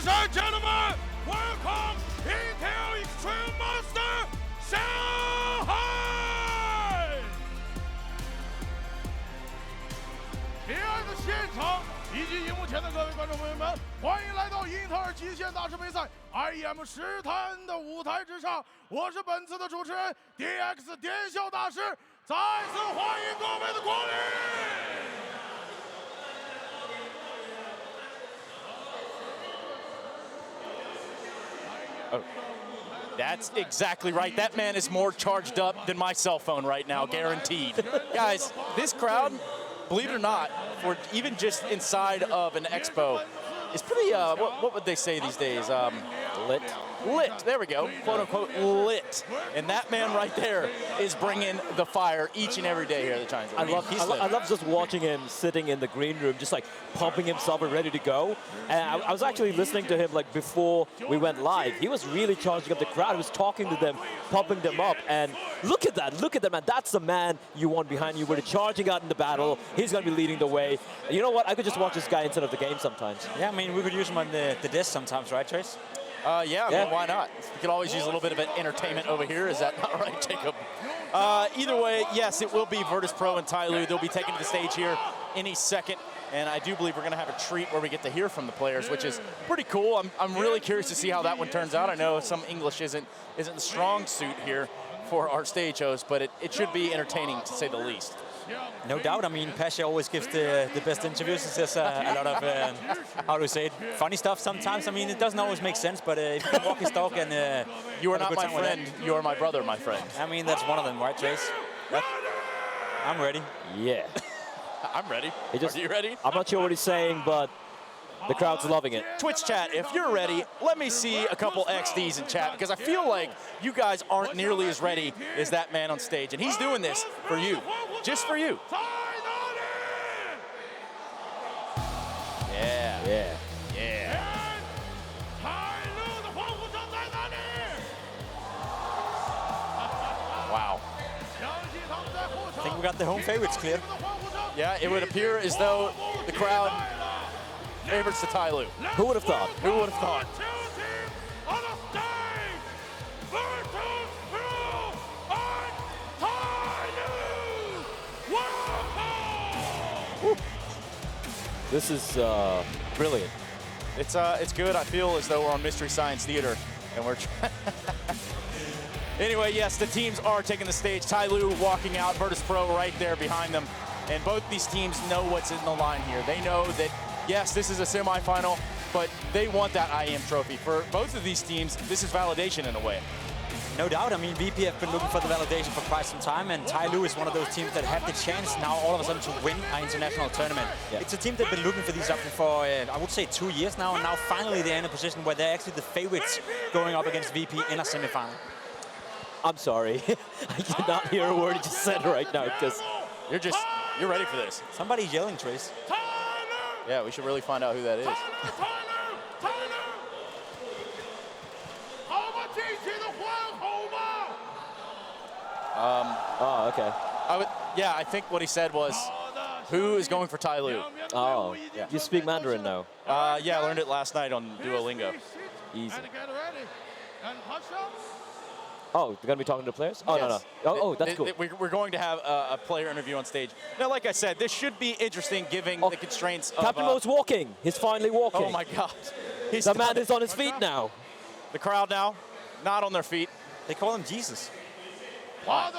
Ladies and gentlemen, welcome Intel Extreme Master Shanghai! 亲爱的现场以及荧幕前的各位观众朋友们，欢迎来到英特尔极限大师杯赛 IEM 实坛的舞台之上。我是本次的主持人 DX 电笑大师，再次欢迎各位的光临。 Oh, that's exactly right. That man is more charged up than my cell phone right now, guaranteed. Guys, this crowd, believe it or not, for even just inside of an expo, is pretty, what would they say these days? Lit. Lit, there we go, quote unquote lit. And that man right there is bringing the fire each and every day here at the ChinaJoy. I love just watching him sitting in the green room, just like pumping himself and ready to go. And I was actually listening to him like before we went live. He was really charging up the crowd. He was talking to them, pumping them up. And look at that, man. That's the man you want behind you. We're charging out in the battle. He's going to be leading the way. You know what? I could just watch this guy instead of the game sometimes. Yeah, I mean, we could use him on the disc sometimes, right, Trace? Yeah, I mean, why not? We could always use a little bit of an entertainment over here. Is that not right, Jacob? Either way, yes, it will be Virtus.Pro and TyLoo. They'll be taking to the stage here any second. And I do believe we're going to have a treat where we get to hear from the players, which is pretty cool. I'm really curious to see how that one turns out. I know some English isn't the strong suit here for our stage host, but it should be entertaining, to say the least. No doubt. I mean, Pasha always gives the best interviews. He says a lot of, how do we say it, funny stuff sometimes. I mean, it doesn't always make sense, but if you can walk his dog and... you are not my friend, you are my brother, my friend. I mean, that's one of them, right, Trace? I'm ready. Yeah. I'm ready. Are you ready? I'm not sure what he's saying, but the crowd's loving it. Twitch chat, if you're ready, let me see a couple XDs in chat, because I feel like you guys aren't nearly as ready as that man on stage, and he's doing this for you, just for you. Yeah. Yeah. Yeah. Wow. I think we got the home favorites clear. Yeah, it would appear as though the crowd favorites to TyLoo. Who would have thought? Who would have thought? This is brilliant. It's good. I feel as though we're on Mystery Science Theater, and we're. Anyway, yes, the teams are taking the stage. TyLoo walking out, Virtus.Pro right there behind them, and both these teams know what's in the line here. They know that yes, this is a semifinal, but they want that IEM trophy. For both of these teams, this is validation in a way. No doubt. I mean, VP have been looking for the validation for quite some time, and TyLoo is one of those teams that have the chance now all of a sudden to win an international tournament. Yeah. It's a team that's been looking for these up for, I would say, 2 years now, and now finally they're in a position where they're actually the favorites going up against VP in a semifinal. I'm sorry. I cannot hear a word you just said right now, because you're ready for this. Somebody's yelling, Trace. Yeah, we should really find out who that is. Oh, okay. Yeah, I think what he said was, who is going for TyLoo? Oh, yeah. You speak Mandarin now? Yeah, I learned it last night on Duolingo. Easy. Oh, they're going to be talking to the players? Oh, yes. No. Oh, that's cool. We're going to have a player interview on stage. Now, like I said, this should be interesting given the constraints of... Captain Mo's walking. He's finally walking. Oh, my God. The man is on his feet now. The crowd now, not on their feet. They call him Jesus. Wow.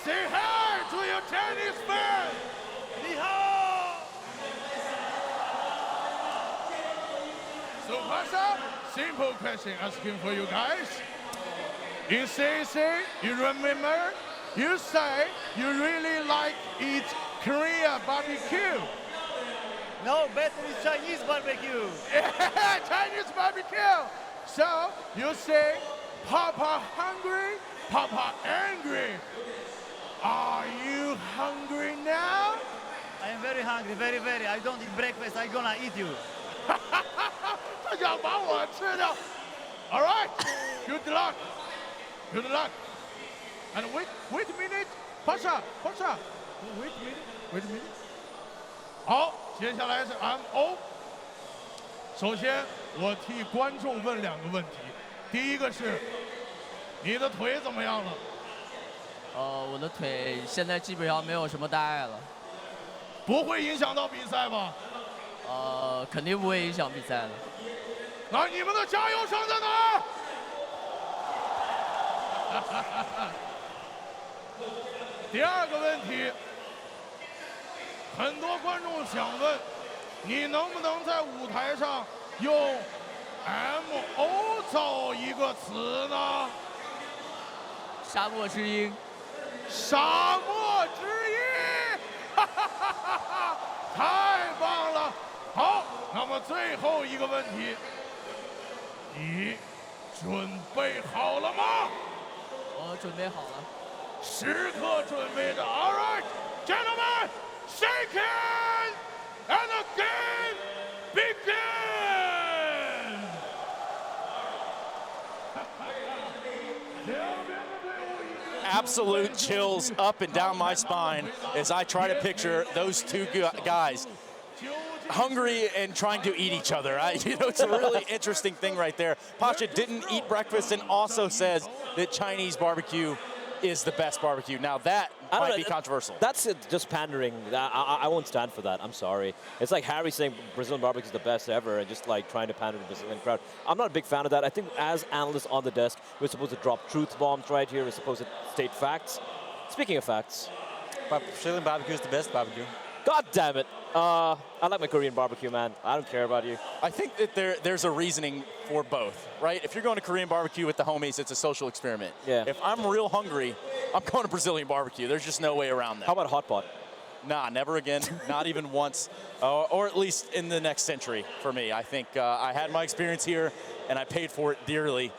Say hi to your Chinese fan. So, Pasha, simple question asking for you guys. You say, you remember, you say you really like eat Korean barbecue. No, better is Chinese barbecue. Yeah, Chinese barbecue. So, you say, Papa hungry, Papa angry. Are you hungry now? I am very hungry, very, very. I don't eat breakfast, I'm gonna eat you. All right, good luck. Good luck. And wait a minute, Pasha. Wait a minute. 好，接下来是 MO。首先，我替观众问2个问题。第一个是，你的腿怎么样了？我的腿现在基本上没有什么大碍了。不会影响到比赛吧？肯定不会影响比赛的。那你们的加油声在哪儿？第二个问题，很多观众想问，你能不能在舞台上用 MO 造一个词呢？沙漠之鹰。沙漠之鹰，太棒了！好，那么最后一个问题，你准备好了吗？我准备好了。时刻准备着。All right, gentlemen, shake it, and the game begins. Absolute chills up and down my spine as I try to picture those two guys hungry and trying to eat each other. It's a really interesting thing right there. Pasha didn't eat breakfast and also says that Chinese barbecue is the best barbecue. Now that might be controversial. That's just pandering. I won't stand for that. I'm sorry. It's like Harry saying Brazilian barbecue is the best ever and just like trying to pander to the Brazilian crowd. I'm not a big fan of that. I think as analysts on the desk, we're supposed to drop truth bombs right here. We're supposed to state facts. Speaking of facts. But Brazilian barbecue is the best barbecue. God damn it. I like my Korean barbecue, man. I don't care about you. I think that there's a reasoning for both, right? If you're going to Korean barbecue with the homies, it's a social experiment. Yeah. If I'm real hungry, I'm going to Brazilian barbecue. There's just no way around that. How about hot pot? Nah, never again. Not even once. Or at least in the next century for me. I think I had my experience here, and I paid for it dearly.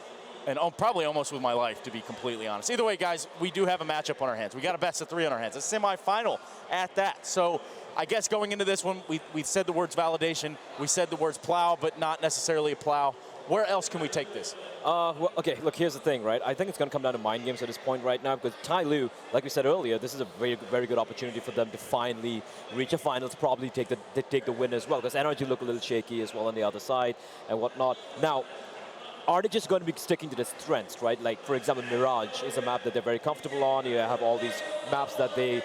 And probably almost with my life, to be completely honest. Either way, guys, we do have a matchup on our hands. We got a best of 3 on our hands. A semifinal at that. So I guess going into this one, we said the words validation. We said the words plow, but not necessarily a plow. Where else can we take this? Well, okay, look, here's the thing, right? I think it's going to come down to mind games at this point right now because TyLoo, like we said earlier, this is a very, very good opportunity for them to finally reach a finals, probably take the win as well because energy look a little shaky as well on the other side and whatnot. Now, are they just going to be sticking to their strengths, right? Like, for example, Mirage is a map that they're very comfortable on. You have all these maps that they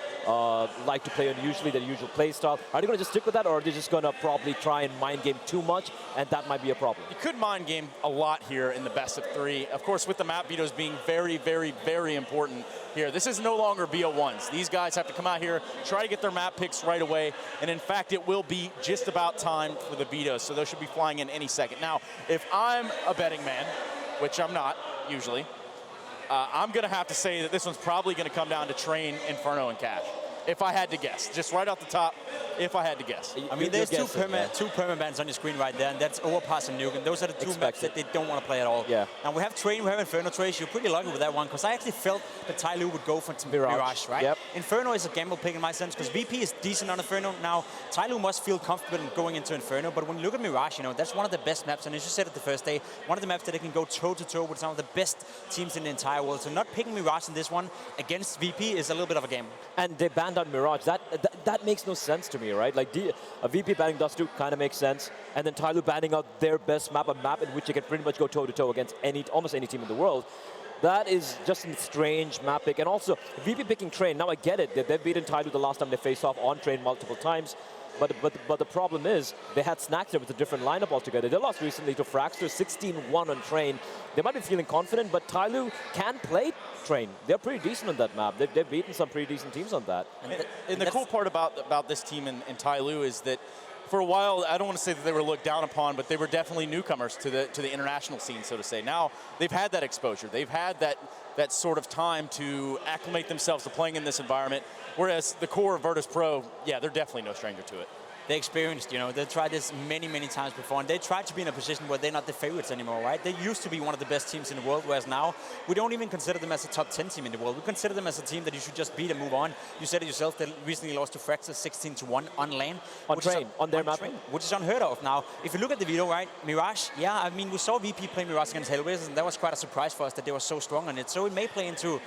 like to play on usually, their usual play style. Are they going to just stick with that, or are they just going to probably try and mind game too much, and that might be a problem? You could mind game a lot here in the best of 3. Of course, with the map vetoes being very, very, very important here. This is no longer BO1s. These guys have to come out here, try to get their map picks right away, and in fact, it will be just about time for the vetoes, so those should be flying in any second. Now, if I'm a betting man, which I'm not usually, I'm going to have to say that this one's probably going to come down to Train, Inferno, and Cash. If I had to guess, just right off the top, if I had to guess. I mean, there's two perma bans on your screen right there, and that's Overpass and Nuke, and those are the two maps that they don't want to play at all. Yeah. Now we have Train, we have Inferno Trace. You're pretty lucky with that one, because I actually felt that TyLoo would go for some Mirage, right? Yep. Inferno is a gamble pick in my sense, because VP is decent on Inferno. Now, TyLoo must feel comfortable going into Inferno, but when you look at Mirage, you know, that's one of the best maps, and as you said it the first day, one of the maps that they can go toe-to-toe with some of the best teams in the entire world. So not picking Mirage in this one against VP is a little bit of a game. And they banned out Mirage. That makes no sense to me, right? Like a VP banning Dust 2 kind of makes sense, and then TyLoo banning out their best map, a map in which they can pretty much go toe-to-toe against almost any team in the world. That is just a strange map pick. And also, VP picking Train, now I get it. They've beaten TyLoo the last time they faced off on Train multiple times. But the problem is, they had Snackster with a different lineup altogether. They lost recently to Fraxter, 16-1 on Train. They might be feeling confident, but TyLoo can play Train. They're pretty decent on that map. They've beaten some pretty decent teams on that. And the cool part about this team in TyLoo is that for a while, I don't want to say that they were looked down upon, but they were definitely newcomers to the international scene, so to say. Now, they've had that exposure. They've had that sort of time to acclimate themselves to playing in this environment, whereas the core of Virtus.Pro, yeah, they're definitely no stranger to it. They're experienced, you know. They've tried this many, many times before, and they tried to be in a position where they're not the favorites anymore, right? They used to be one of the best teams in the world, whereas now we don't even consider them as a top 10 team in the world. We consider them as a team that you should just beat and move on. You said it yourself, they recently lost to Fracture 16-1 on lane. On train, on their map. Which is unheard of now. If you look at the video, right, Mirage, yeah, I mean, we saw VP play Mirage against Hellraisers, and that was quite a surprise for us that they were so strong on it. So it may play into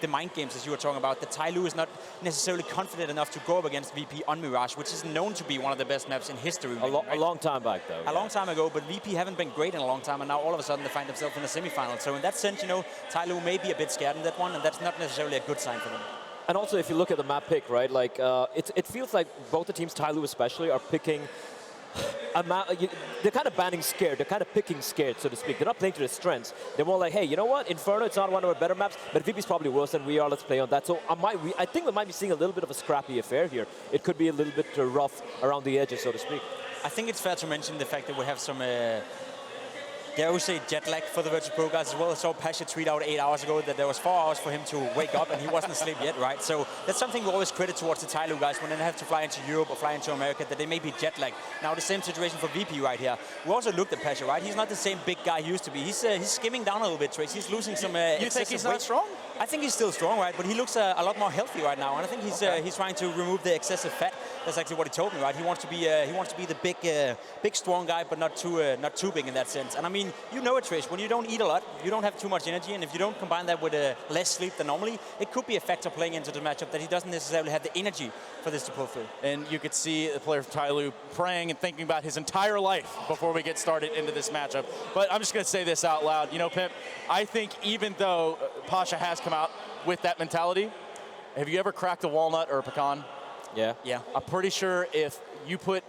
the mind games, as you were talking about, that TyLoo is not necessarily confident enough to go up against VP on Mirage, which is known to be one of the best maps in history. A long time back, though. A long time ago, but VP haven't been great in a long time, and now all of a sudden they find themselves in the semifinals. So in that sense, you know, TyLoo may be a bit scared in that one, and that's not necessarily a good sign for them. And also, if you look at the map pick, right, like, it feels like both the teams, TyLoo especially, are picking a map. They're kind of banning scared. They're kind of picking scared, so to speak. They're not playing to their strengths. They're more like, hey, you know what? Inferno, it's not one of our better maps, but VP's probably worse than we are. Let's play on that. So I think we might be seeing a little bit of a scrappy affair here. It could be a little bit rough around the edges, so to speak. I think it's fair to mention the fact that we have some, dare we say, jet lag for the Virtus.Pro guys as well. I saw Pasha tweet out 8 hours ago that there was 4 hours for him to wake up and he wasn't asleep yet, right? So that's something we always credit towards the TyLoo guys when they have to fly into Europe or fly into America, that they may be jet lagged. Now the same situation for VP right here. We also looked at Pasha, right? He's not the same big guy he used to be. He's skimming down a little bit, Trace. He's losing some You think he's not strong? I think he's still strong, right? But he looks a lot more healthy right now, and I think he's trying to remove the excessive fat. That's actually what he told me, right? He wants to be the big strong guy, but not too big in that sense. And I mean, you know it, Trish. When you don't eat a lot, you don't have too much energy, and if you don't combine that with less sleep than normally, it could be a factor playing into the matchup that he doesn't necessarily have the energy for this to pull through. And you could see the player from TyLoo praying and thinking about his entire life before we get started into this matchup. But I'm just going to say this out loud. You know, Pimp, I think even though Pasha has come out with that mentality, have you ever cracked a walnut or a pecan? Yeah. Yeah. I'm pretty sure if you put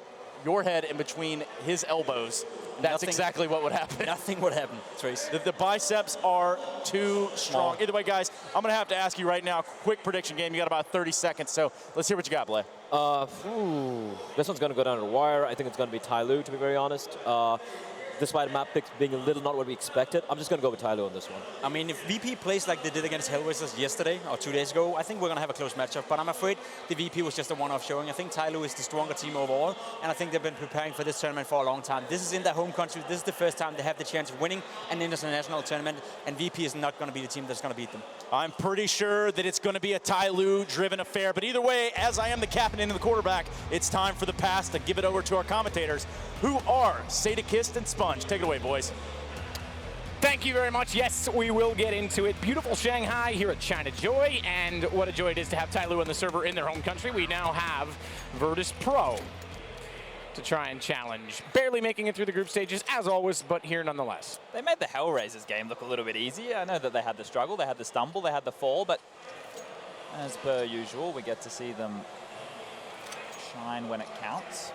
your head in between his elbows, that's exactly what would happen. Nothing would happen, Trace. The biceps are too strong. Small. Either way, guys, I'm going to have to ask you right now, quick prediction game. You got about 30 seconds, so let's hear what you got, Blay. This one's going to go down to the wire. I think it's going to be TyLoo, to be very honest. Despite map picks being a little not what we expected, I'm just going to go with TyLoo on this one. I mean, if VP plays like they did against Hellraisers yesterday or 2 days ago, I think we're going to have a close matchup. But I'm afraid the VP was just a one-off showing. I think TyLoo is the stronger team overall, and I think they've been preparing for this tournament for a long time. This is in their home country. This is the first time they have the chance of winning an international tournament, and VP is not going to be the team that's going to beat them. I'm pretty sure that it's going to be a TyLoo-driven affair. But either way, as I am the captain and the quarterback, it's time for the pass to give it over to our commentators, who are Sadakist and Sponge. Take it away, boys. Thank you very much. Yes, we will get into it. Beautiful Shanghai here at ChinaJoy, and what a joy it is to have TyLoo on the server in their home country. We now have Virtus.Pro to try and challenge. Barely making it through the group stages, as always, but here nonetheless. They made the Hellraisers game look a little bit easier. I know that they had the struggle, they had the stumble, they had the fall, but as per usual, we get to see them shine when it counts.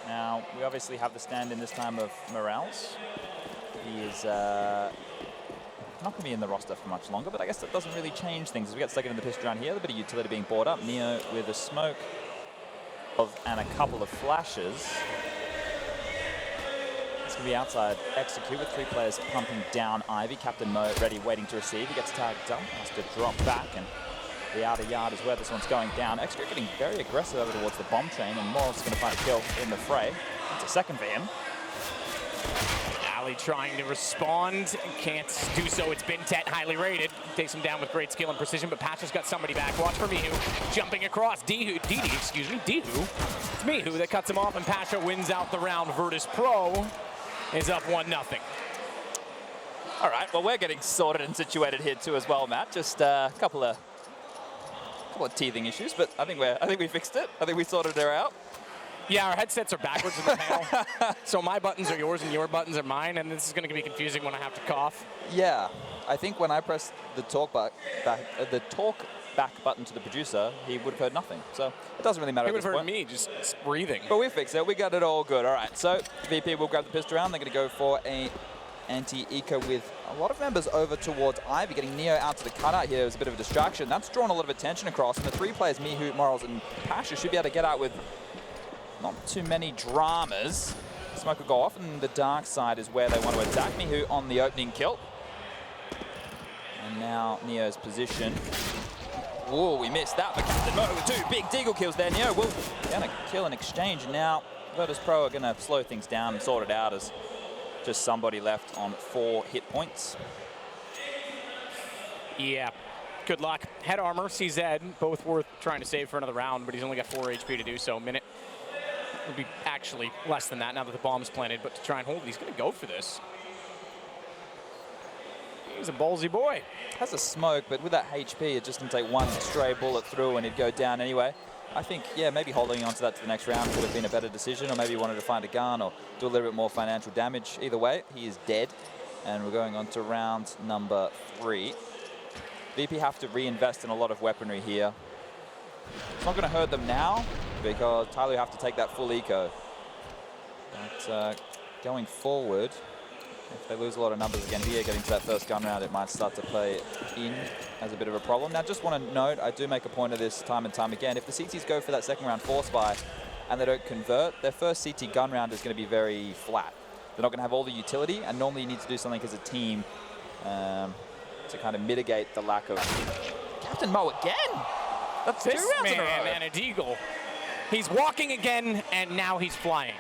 Now, we obviously have the stand-in this time of Morales. He is not going to be in the roster for much longer, but I guess that doesn't really change things. As we get second in the pistol round here, a bit of utility being brought up. Neo with a smoke and a couple of flashes. It's going to be outside execute with 3 players pumping down Ivy. Captain Mo ready, waiting to receive. He gets tagged up, has to drop back, and the outer yard is where this one's going down. Extra getting very aggressive over towards the bomb train, and Morris is going to find a kill in the fray. It's a second for him. Ali trying to respond, can't do so. It's Bintet, highly rated. Takes him down with great skill and precision, but Pasha's got somebody back. Watch for Mihu, jumping across. Dihu. It's Mihu that cuts him off, and Pasha wins out the round. Virtus.Pro is up 1-0. All right, well, we're getting sorted and situated here too as well, Matt. Just a couple of teething issues, but I think we fixed it. I think we sorted her out. Yeah, our headsets are backwards in the panel. So my buttons are yours and your buttons are mine, and this is going to be confusing when I have to cough. Yeah, I think when I pressed the talk back button to the producer, he would have heard nothing. So it doesn't really matter. He would have heard me just breathing. But we fixed it. We got it all good. All right, so VP will grab the pistol round. They're going to go for a anti-eco with a lot of members over towards Ivy, getting Neo out to the cutout here is a bit of a distraction. That's drawn a lot of attention across, and the 3 players, Mihu, Morals, and Pasha, should be able to get out with not too many dramas. Smoke will go off, and the dark side is where they want to attack. Mihu on the opening kill. And now Neo's position Whoa, we missed that, but Captain Mo with 2 big Deagle kills there. Neo will gonna kill an exchange. Now, Virtus.Pro are gonna slow things down and sort it out as just somebody left on 4 hit points. Yeah, good luck. Head armor, CZ, both worth trying to save for another round, but he's only got 4 HP to do so. Minute would be actually less than that now that the bomb's planted, but to try and hold it, he's gonna go for this. He's a ballsy boy. Has a smoke, but with that HP, it just can take 1 stray bullet through and he'd go down anyway. I think, yeah, maybe holding on to that to the next round could have been a better decision, or maybe he wanted to find a gun or do a little bit more financial damage. Either way, he is dead, and we're going on to round number 3. VP have to reinvest in a lot of weaponry here. It's not going to hurt them now, because TyLoo have to take that full eco. But going forward, if they lose a lot of numbers again here, getting to that first gun round, it might start to play in as a bit of a problem. Now, just want to note, I do make a point of this time and time again, if the CTs go for that second round force buy and they don't convert, their first CT gun round is going to be very flat. They're not going to have all the utility, and normally you need to do something as a team to kind of mitigate the lack of... Captain Mo again! That's 2 This rounds in a row. man and a Deagle. He's walking again, and now he's flying.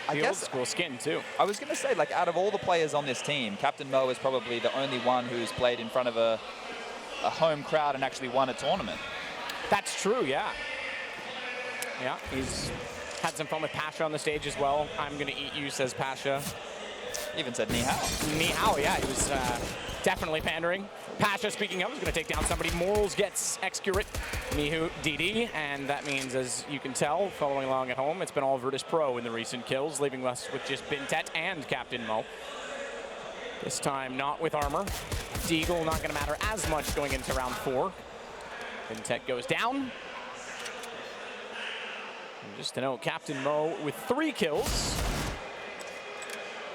I The guess old school skin, too. I was going to say, like, out of all the players on this team, Captain Mo is probably the only one who's played in front of a home crowd and actually won a tournament. That's true, yeah. Yeah, he's had some fun with Pasha on the stage as well. I'm going to eat you, says Pasha. Even said ni hao. Ni hao, yeah, he was definitely pandering. Pasha, speaking of, is going to take down somebody. Morals gets Excurate, Mihu, DD, and that means, as you can tell, following along at home, it's been all Virtus.Pro in the recent kills, leaving us with just Bintet and Captain Mo. This time, not with armor. Deagle not going to matter as much going into round 4. Bintet goes down. And just to note, Captain Mo with 3 kills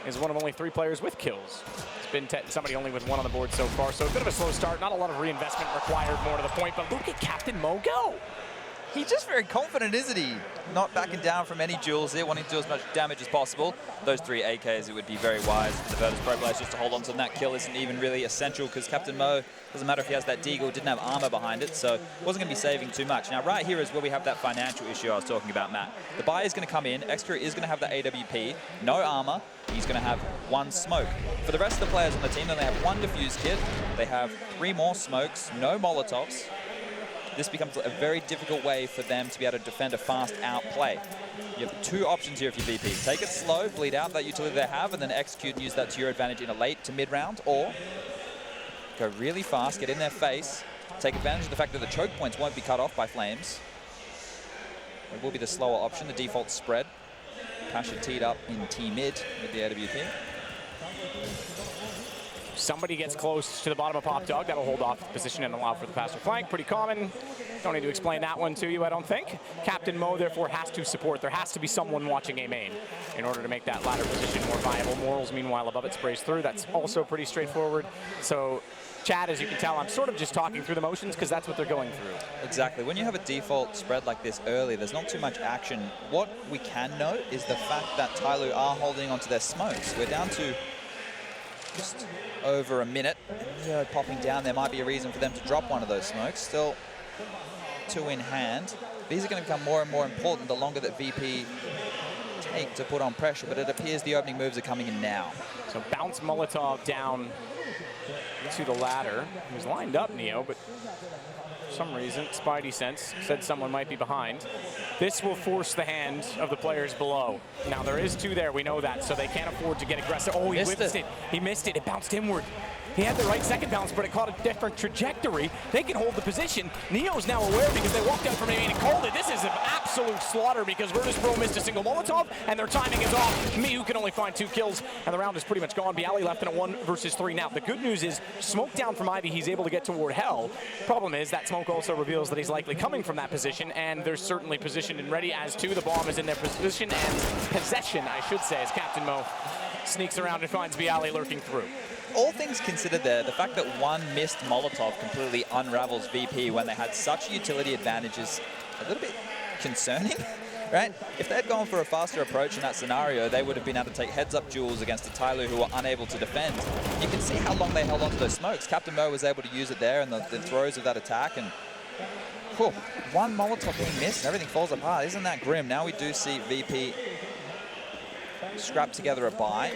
is one of only 3 players with kills. It's been somebody only with 1 on the board so far, so a bit of a slow start, not a lot of reinvestment required, more to the point, but look at Captain Mo go. He's just very confident, isn't he? Not backing down from any duels here, wanting to do as much damage as possible. Those 3 AKs, it would be very wise for the Virtus.Pro players just to hold on to them. That kill isn't even really essential, because Captain Mo, doesn't matter if he has that Deagle, didn't have armor behind it, so wasn't going to be saving too much. Now, right here is where we have that financial issue I was talking about, Matt. The buy is going to come in, Extra is going to have the AWP, no armor, he's going to have 1 smoke. For the rest of the players on the team, then they have 1 defuse kit, they have 3 more smokes, no Molotovs. This becomes a very difficult way for them to be able to defend a fast outplay. You have 2 options here if you're VP. Take it slow, bleed out that utility they have, and then execute and use that to your advantage in a late to mid-round, or go really fast, get in their face, take advantage of the fact that the choke points won't be cut off by flames. It will be the slower option, the default spread. Pasha teed up in T-mid with the AWP. Somebody gets close to the bottom of Pop Dog. That'll hold off the position and allow for the faster flank. Pretty common. Don't need to explain that one to you, I don't think. Captain Mo, therefore, has to support. There has to be someone watching A main in order to make that latter position more viable. Morals, meanwhile, above it sprays through. That's also pretty straightforward. So, Chad, as you can tell, I'm sort of just talking through the motions because that's what they're going through. Exactly. When you have a default spread like this early, there's not too much action. What we can note is the fact that TyLoo are holding onto their smokes. We're down to just over a minute. Neo popping down, there might be a reason for them to drop one of those smokes. Still 2 in hand. These are going to become more and more important the longer that VP take to put on pressure, but it appears the opening moves are coming in now. So bounce Molotov down to the ladder. He was lined up, Neo, but for some reason, Spidey sense said someone might be behind. This will force the hand of the players below. Now, there is 2 there, we know that, so they can't afford to get aggressive. Oh, he missed it. He missed it. It bounced inward. He had the right second bounce, but it caught a different trajectory. They can hold the position. Neo's now aware because they walked out from A main and called it. This is an absolute slaughter because Virtus.Pro missed a single Molotov, and their timing is off. Mihu can only find 2 kills, and the round is pretty much gone. Bialy left in a 1 versus 3 now. The good news is, smoke down from Ivy, he's able to get toward Hell. Problem is, that smoke also reveals that he's likely coming from that position, and they're certainly positioned and ready as to. The bomb is in their position, and possession, I should say, as Captain Mo sneaks around and finds Bialy lurking through. All things considered there, the fact that 1 missed Molotov completely unravels VP when they had such utility advantage is a little bit concerning. right? If they'd gone for a faster approach in that scenario, they would have been able to take heads-up duels against the TyLoo who were unable to defend. You can see how long they held onto those smokes. Captain Mo was able to use it there in the throes of that attack, and whew, one Molotov being missed and everything falls apart. Isn't that grim? Now we do see VP scrap together a buy.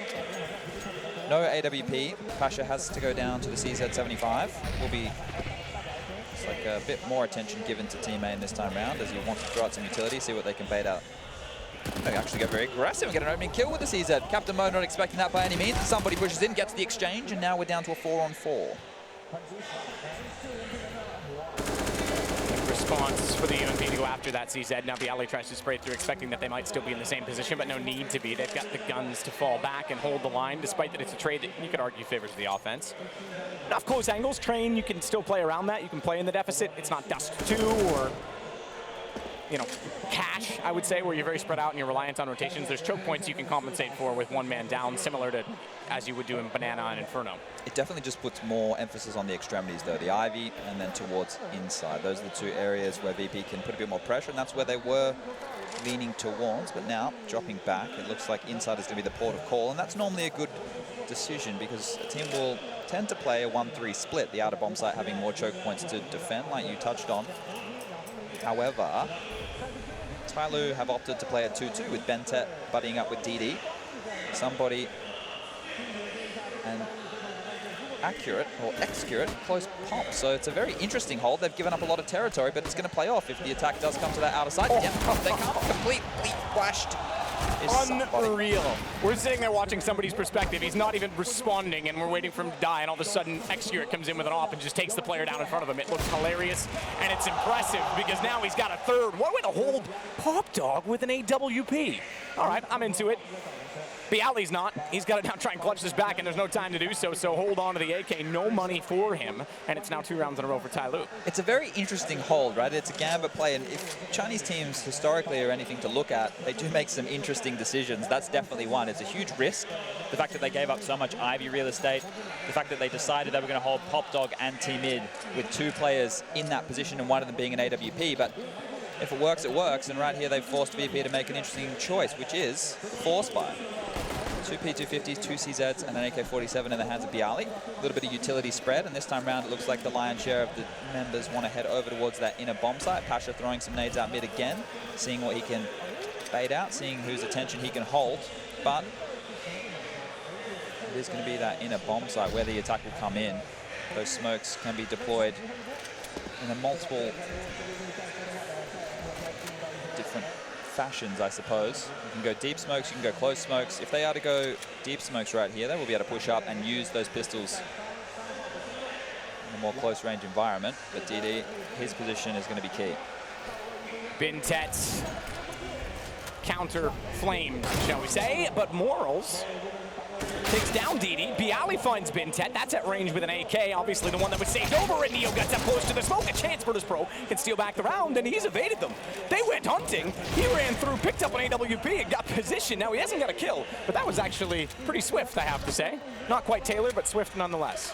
No AWP. Pasha has to go down to the CZ75. Will be like a bit more attention given to team main this time round as he wants to throw out some utility, see what they can bait out. They actually go very aggressive and get an opening kill with the CZ. Captain Mo not expecting that by any means. Somebody pushes in, gets the exchange, and now we're down to a 4-on-4. Response for the UMP to go after that CZ. Now Bialy tries to spray through, expecting that they might still be in the same position, but no need to be. They've got the guns to fall back and hold the line, despite that it's a trade that you could argue favors the offense. Enough close angles. Train, you can still play around that. You can play in the deficit. It's not Dust 2 or, you know, Cash, I would say, where you're very spread out and you're reliant on rotations. There's choke points you can compensate for with one man down, similar to as you would do in Banana and Inferno. It definitely just puts more emphasis on the extremities, though. The Ivy and then towards inside. Those are the two areas where VP can put a bit more pressure, and that's where they were leaning towards. But now, dropping back, it looks like inside is going to be the port of call, and that's normally a good decision because a team will tend to play a 1-3 split, the outer bomb site having more choke points to defend, like you touched on. However, TyLoo have opted to play a 2-2 with Bentet buddying up with DD. Somebody and accurate or excurate close pop. So it's a very interesting hold. They've given up a lot of territory, but it's going to play off if the attack does come to that outer side. Yeah, they come completely flashed. Unreal. We're sitting there watching somebody's perspective. He's not even responding, and we're waiting for him to die, and all of a sudden, Excurate comes in with an op and just takes the player down in front of him. It looks hilarious, and it's impressive, because now he's got a third. What a way to hold Pop Dog with an AWP. All right, I'm into it. Bialy's not. He's got to now try and clutch this back, and there's no time to do so, so hold on to the AK. No money for him, and it's now 2 rounds in a row for TyLoo. It's a very interesting hold, right? It's a gambit play, and if Chinese teams historically are anything to look at, they do make some interesting decisions. That's definitely one. It's a huge risk. The fact that they gave up so much Ivy real estate, the fact that they decided they were going to hold Pop Dog and T-Mid with 2 players in that position and one of them being an AWP, but if it works, it works, and right here they've forced VP to make an interesting choice, which is Force Buy. 2 P250s, 2 CZs, and an AK-47 in the hands of Bialy. A little bit of utility spread, and this time around it looks like the lion's share of the members want to head over towards that inner bomb site. Pasha throwing some nades out mid again, seeing what he can bait out, seeing whose attention he can hold, but it is going to be that inner bomb site where the attack will come in. Those smokes can be deployed in a multiple different fashions, I suppose. You can go deep smokes, you can go close smokes. If they are to go deep smokes right here, they will be able to push up and use those pistols in a more close range environment. But DD, his position is going to be key. Bintet's counter flamed, shall we say, but Morals takes down DD. Bialy finds Bintet. That's at range with an AK. Obviously the one that was saved over, and Neo gets up close to the smoke. A chance Virtus.Pro can steal back the round, and he's evaded them. They went hunting. He ran through, picked up an AWP, and got position. Now he hasn't got a kill, but that was actually pretty swift, I have to say. Not quite Taylor, but swift nonetheless.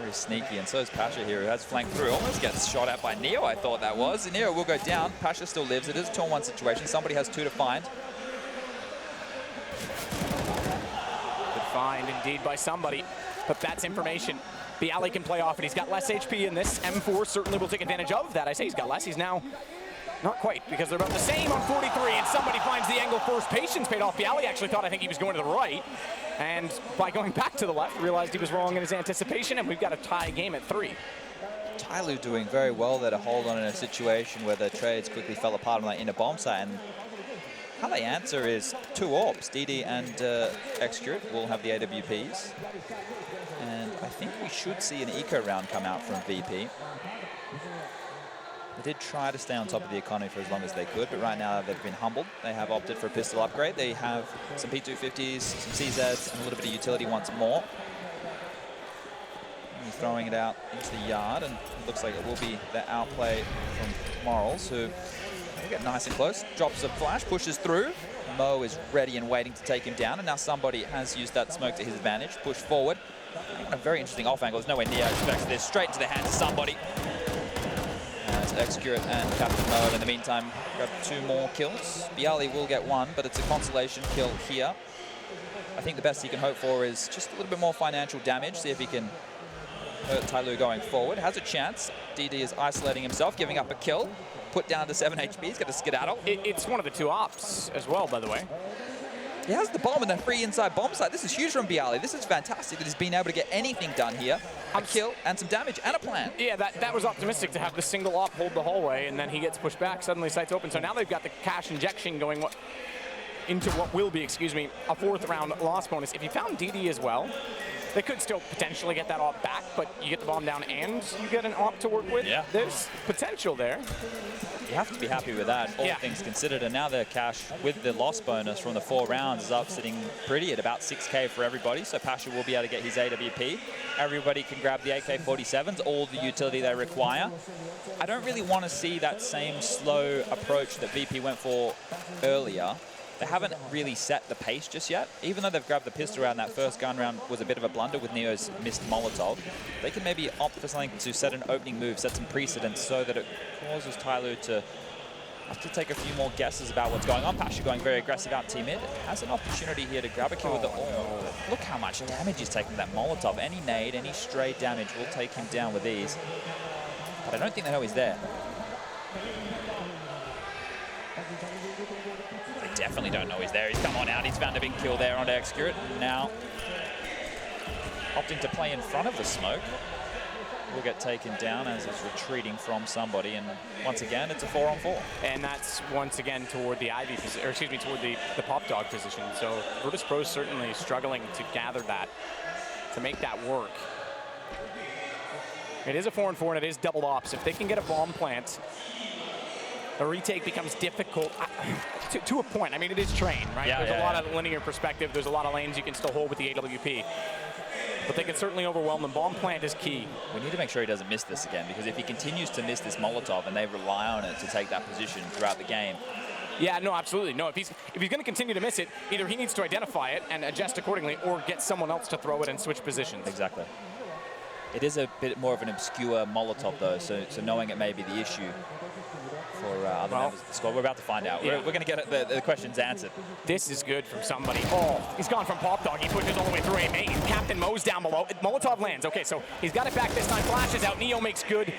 Very sneaky, and so is Pasha here, who has flanked through. Almost gets shot at by Neo, I thought that was. Neo will go down. Pasha still lives. It is a 2-on-1 situation. Somebody has 2 to find. Find indeed by somebody, but that's information. Bialy can play off it. He's got less HP in this. M4 certainly will take advantage of that. I say he's got less. He's now not quite, because they're about the same on 43, and somebody finds the angle first. Patience paid off. Bialy actually thought, I think he was going to the right, and by going back to the left, realized he was wrong in his anticipation, and we've got a tie game at 3. TyLoo doing very well there to hold on in a situation where the trades quickly fell apart on that inner bomb site, and how they answer is 2 AWPs. DD and Excurate will have the AWPs. And I think we should see an eco round come out from VP. They did try to stay on top of the economy for as long as they could, but right now they've been humbled. They have opted for a pistol upgrade. They have some P250s, some CZs, and a little bit of utility once more. And he's throwing it out into the yard, and it looks like it will be the outplay from Morals, who get nice and close, drops a flash, pushes through. Mo is ready and waiting to take him down, and now somebody has used that smoke to his advantage, push forward. A very interesting off angle. There's nowhere near expects this. Straight into the hands of somebody. As Execute and Captain Mo in the meantime grab 2 more kills. Bialy will get 1, but it's a consolation kill here. I think the best he can hope for is just a little bit more financial damage, see if he can hurt TyLoo going forward. Has a chance. DD is isolating himself, giving up a kill. Put down to 7 HP, he's got a skedaddle. It's one of the 2 ops as well, by the way. He has the bomb and the free inside bomb site. This is huge from Bialy. This is fantastic that he's been able to get anything done here. A kill and some damage and a plan. Yeah, that was optimistic to have the single op hold the hallway, and then he gets pushed back. Suddenly sights open. So now they've got the cash injection going into what will be, excuse me, a 4th round loss bonus. If you found DD as well, they could still potentially get that op back, but you get the bomb down and you get an op to work with. Yeah. There's potential there. You have to be happy with that, all things considered. And now their cash with the loss bonus from the 4 rounds is up, sitting pretty at about 6K for everybody. So Pasha will be able to get his AWP. Everybody can grab the AK-47s, all the utility they require. I don't really want to see that same slow approach that VP went for earlier. They haven't really set the pace just yet. Even though they've grabbed the pistol round, that first gun round was a bit of a blunder with Neo's missed Molotov. They can maybe opt for something to set an opening move, set some precedence so that it causes TyLoo to have to take a few more guesses about what's going on. Pasha going very aggressive out T-mid. Has an opportunity here to grab a kill with the... Oh, look how much damage he's taking with that Molotov. Any nade, any stray damage will take him down with ease. But I don't think they know he's there. Definitely don't know he's there. He's come on out. He's found a big kill there on Execute. Now, opting to play in front of the smoke. Will get taken down as he's retreating from somebody. And once again, it's a 4-on-4. And that's once again toward the Ivy position, or excuse me, toward the Pop Dog position. So Virtus.Pro is certainly struggling to gather that, to make that work. It is a 4-on-4 and it is double ops. If they can get a bomb plant, the retake becomes difficult to a point. I mean, it is train, right? There's a lot of linear perspective. There's a lot of lanes you can still hold with the AWP. But they can certainly overwhelm them. Bomb plant is key. We need to make sure he doesn't miss this again, because if he continues to miss this Molotov and they rely on it to take that position throughout the game. Yeah, no, absolutely. No, if he's going to continue to miss it, either he needs to identify it and adjust accordingly, or get someone else to throw it and switch positions. Exactly. It is a bit more of an obscure Molotov, though, so knowing it may be the issue for other members of the squad. We're about to find out. We're going to get the questions answered. This is good from somebody. Oh, he's gone from Pop Dog. He pushes all the way through a main. Captain Mo's down below. Molotov lands. Okay, so he's got it back this time. Flashes out. Neo makes good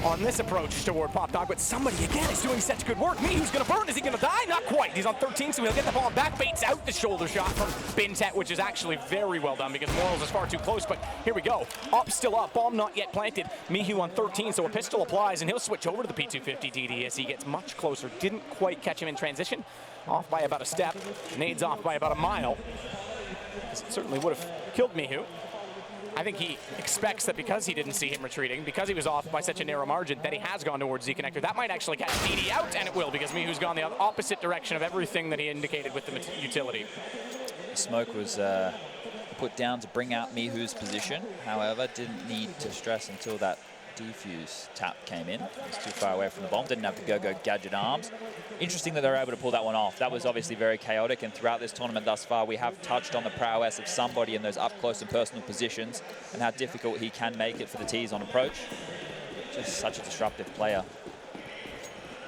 on this approach toward Pop Dog, but somebody again is doing such good work. Who's going to burn? Is he going to die? Not quite. He's on 13, so he'll get the bomb back. Baits out the shoulder shot from Bintet, which is actually very well done because Morals is far too close, but here we go. Up, still up. Bomb not yet planted. Mihu on 13, so a pistol applies, and he'll switch over to the P250 DD as he gets much closer. Didn't quite catch him in transition. Off by about a step. Nades off by about a mile. This certainly would have killed Mihu. I think he expects that because he didn't see him retreating, because he was off by such a narrow margin, that he has gone towards Z Connector. That might actually catch DD out, and it will, because Mihu's gone the opposite direction of everything that he indicated with the utility. The smoke was put down to bring out Mihu's position. However, didn't need to stress until that defuse tap came in. He was too far away from the bomb, didn't have the go-go gadget arms. Interesting that they were able to pull that one off. That was obviously very chaotic, and throughout this tournament thus far, we have touched on the prowess of somebody in those up-close and personal positions and how difficult he can make it for the T's on approach. Just such a disruptive player.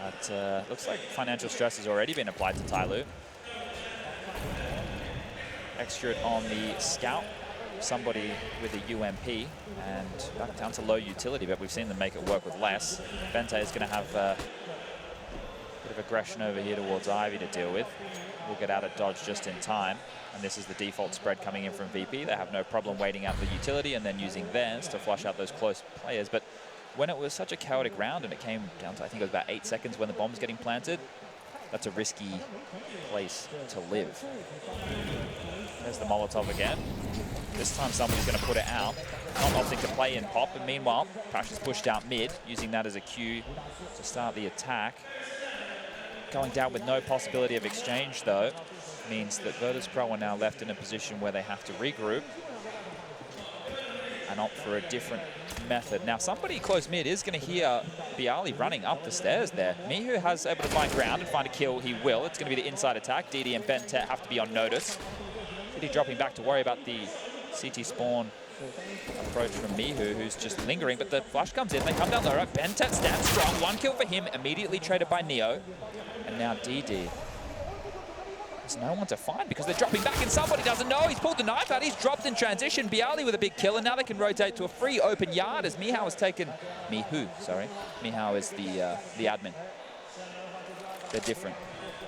But looks like financial stress has already been applied to TyLoo. Execute on the scout. Somebody with a UMP and back down to low utility, but we've seen them make it work with less. Bente is going to have a bit of aggression over here towards Ivy to deal with. We'll get out of dodge just in time, and this is the default spread coming in from VP. They have no problem waiting out the utility and then using theirs to flush out those close players, but when it was such a chaotic round and it came down to, I think it was about 8 seconds when the bomb was getting planted, that's a risky place to live. There's the Molotov again. This time somebody's going to put it out. Not opting to play in pop, and meanwhile, Pasha's pushed out mid, using that as a cue to start the attack. Going down with no possibility of exchange, though, means that Virtus.Pro are now left in a position where they have to regroup and opt for a different method. Now, somebody close mid is going to hear Bialy running up the stairs there. Mihu has able to find ground and find a kill. He will. It's going to be the inside attack. DD and Bentet have to be on notice. City dropping back to worry about the CT spawn approach from Mihu, who's just lingering, but the flush comes in. They come down low. Bentet stands strong. 1 kill for him, immediately traded by Neo. And now DD. There's no one to find because they're dropping back and somebody doesn't know. He's pulled the knife out. He's dropped in transition. Bialy with a big kill, and now they can rotate to a free open yard as Mihao has taken... Mihao is the admin. They're different.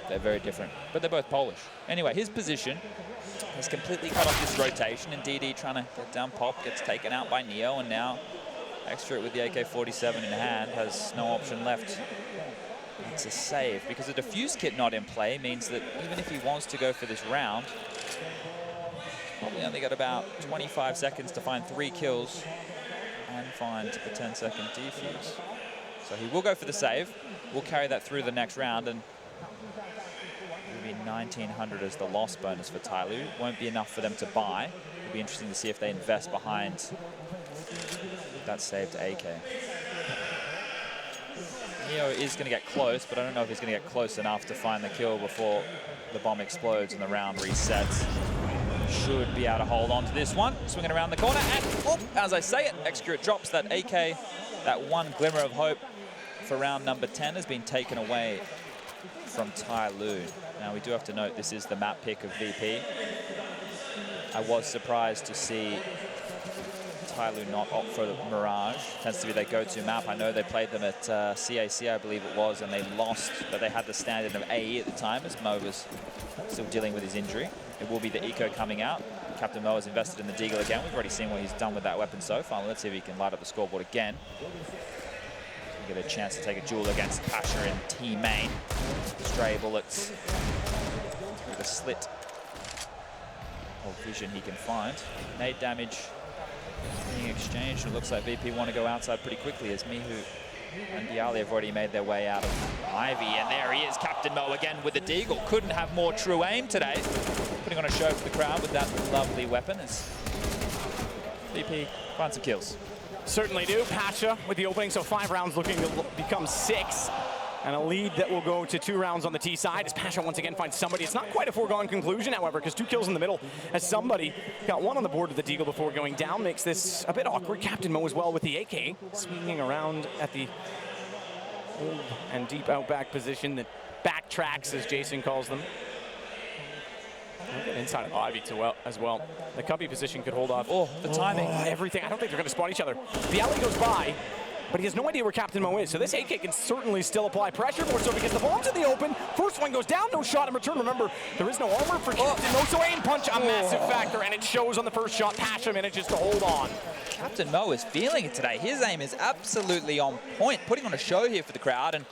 They're very different, but they're both Polish. Anyway, his position has completely cut off this rotation, and DD trying to get down pop, gets taken out by Neo, and now Extra with the AK-47 in hand has no option left. It's a save, because a defuse kit not in play means that even if he wants to go for this round, probably only got about 25 seconds to find 3 kills and find a 10-second defuse. So he will go for the save. We'll carry that through the next round, and it'll be 1,900 as the loss bonus for TyLoo. Won't be enough for them to buy. It'll be interesting to see if they invest behind that saved AK. Neo is going to get close, but I don't know if he's going to get close enough to find the kill before the bomb explodes and the round resets. Should be able to hold on to this one. Swinging around the corner, and oh, as I say it, Extra drops that AK. That one glimmer of hope for round number 10 has been taken away from TyLoo. Now, we do have to note this is the map pick of VP. I was surprised to see TyLoo not opt for the Mirage. Tends to be their go-to map. I know they played them at CAC, I believe it was, and they lost, but they had the standard of AE at the time as Mo was still dealing with his injury. It will be the eco coming out. Captain Mo has invested in the Deagle again. We've already seen what he's done with that weapon so far. Let's see if he can light up the scoreboard again. Get a chance to take a duel against Pasha in T-main. Stray bullets through the slit of vision he can find. Nade damage being exchanged. It looks like VP want to go outside pretty quickly as Mihu and Bialy have already made their way out of Ivy. And there he is, Captain Mo again with the Deagle. Couldn't have more true aim today. Putting on a show for the crowd with that lovely weapon as VP finds some kills. Certainly do. Pasha with the opening, so 5 rounds looking to become 6. And a lead that will go to 2 rounds on the T side as Pasha once again finds somebody. It's not quite a foregone conclusion, however, because 2 kills in the middle as somebody got 1 on the board with the Deagle before going down. Makes this a bit awkward. Captain Mo as well with the AK, swinging around at the old and deep outback position that backtracks, as Jason calls them. Inside of Ivy as well. The cubby position could hold off. Oh, the timing. Everything. I don't think they're going to spot each other. The alley goes by, but he has no idea where Captain Mo is. So this AK can certainly still apply pressure, more so because the bomb's in the open. First one goes down, no shot in return. Remember, there is no armor for Captain Mo, so aim punch, a massive factor, and it shows on the first shot. Pasha manages to hold on. Captain Mo is feeling it today. His aim is absolutely on point, putting on a show here for the crowd, and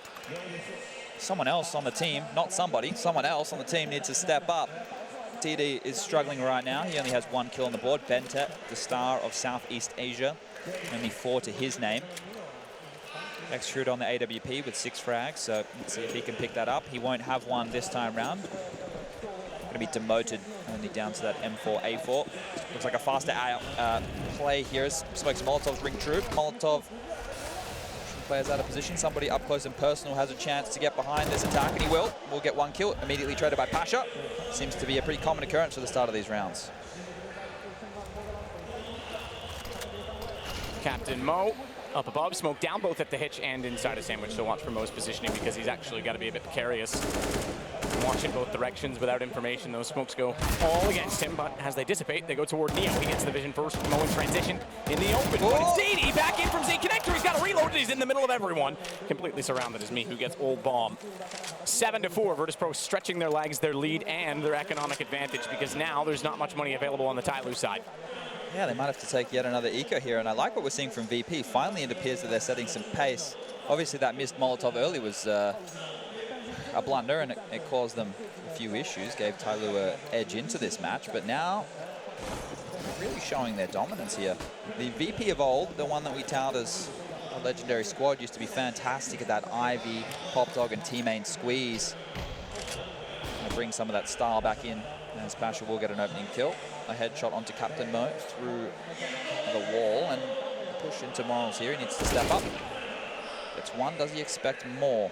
someone else on the team, not somebody, someone else on the team needs to step up. TD is struggling right now. He only has 1 kill on the board. Bentet, the star of Southeast Asia, only 4 to his name. Extrude on the AWP with 6 frags, so let's see if he can pick that up. He won't have one this time round. Going to be demoted only down to that M4A4. Looks like a faster play here. Smokes Molotov's ring true. Molotov players out of position. Somebody up close and personal has a chance to get behind this attack, and he will. We'll get 1 kill, immediately traded by Pasha. Seems to be a pretty common occurrence for the start of these rounds. Captain Mo up above, smoke down both at the hitch and inside a sandwich, so watch for Mo's positioning because he's actually got to be a bit precarious. Watching both directions without information, those smokes go all against him, but as they dissipate, they go toward Neo. He gets the vision first. Mo in transition in the open. But it's DD back in from Z Connector. He's got to reload, and he's in the middle of everyone. Completely surrounded as Mihu gets old bomb. 7-4, Virtus.Pro stretching their legs, their lead, and their economic advantage because now there's not much money available on the TyLoo side. Yeah, they might have to take yet another eco here, and I like what we're seeing from VP. Finally, it appears that they're setting some pace. Obviously, that missed Molotov early was a blunder, and it caused them a few issues, gave TyLoo an edge into this match, but now they're really showing their dominance here. The VP of old, the one that we tout as a legendary squad, used to be fantastic at that Ivy, Pop Dog, and T-main squeeze. Gonna bring some of that style back in, as Pasha will get an opening kill. A headshot onto Captain Mo through the wall, and push into Morals here. He needs to step up. Gets 1. Does he expect more?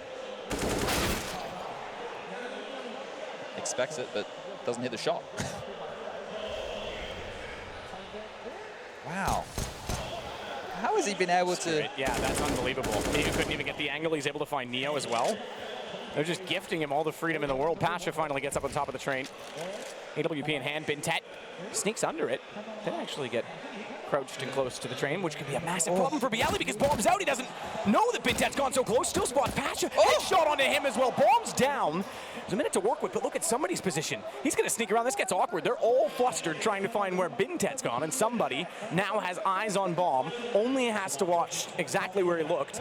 Expects it, but doesn't hit the shot. Wow. How has he been able to... Yeah, that's unbelievable. He couldn't even get the angle. He's able to find Neo as well. They're just gifting him all the freedom in the world. Pasha finally gets up on top of the train. AWP in hand. Bintet sneaks under it. Didn't actually get crouched and close to the train, which could be a massive problem for Bialy because Bomb's out. He doesn't know that Bintet's gone so close. Still spots Pasha. Headshot onto him as well. Bomb's down. There's a minute to work with, but look at somebody's position. He's going to sneak around. This gets awkward. They're all flustered trying to find where Bintet's gone, and somebody now has eyes on Bomb. Only has to watch exactly where he looked.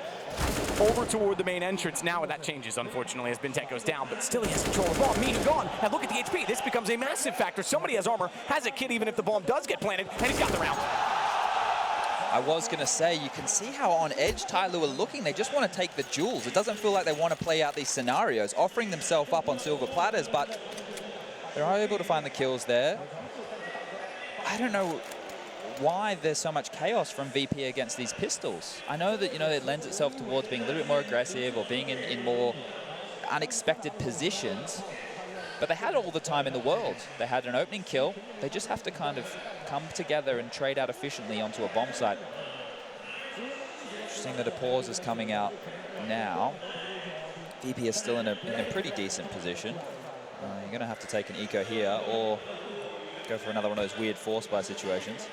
Over toward the main entrance. Now that changes, unfortunately, as Bintet goes down, but still he has control of the bomb. Mihu gone. And look at the HP. This becomes a massive factor. Somebody has armor, has a kit even if the bomb does get planted, and he's got the round. I was going to say, you can see how on edge TyLoo are looking. They just want to take the jewels. It doesn't feel like they want to play out these scenarios, offering themselves up on silver platters, but they're able to find the kills there. I don't know why there's so much chaos from VP against these pistols. I know that, you know, it lends itself towards being a little bit more aggressive or being in more unexpected positions, but they had all the time in the world. They had an opening kill. They just have to kind of come together and trade out efficiently onto a bomb site. Interesting that a pause is coming out now. VP is still in a pretty decent position. You're going to have to take an eco here or go for another one of those weird force buy situations.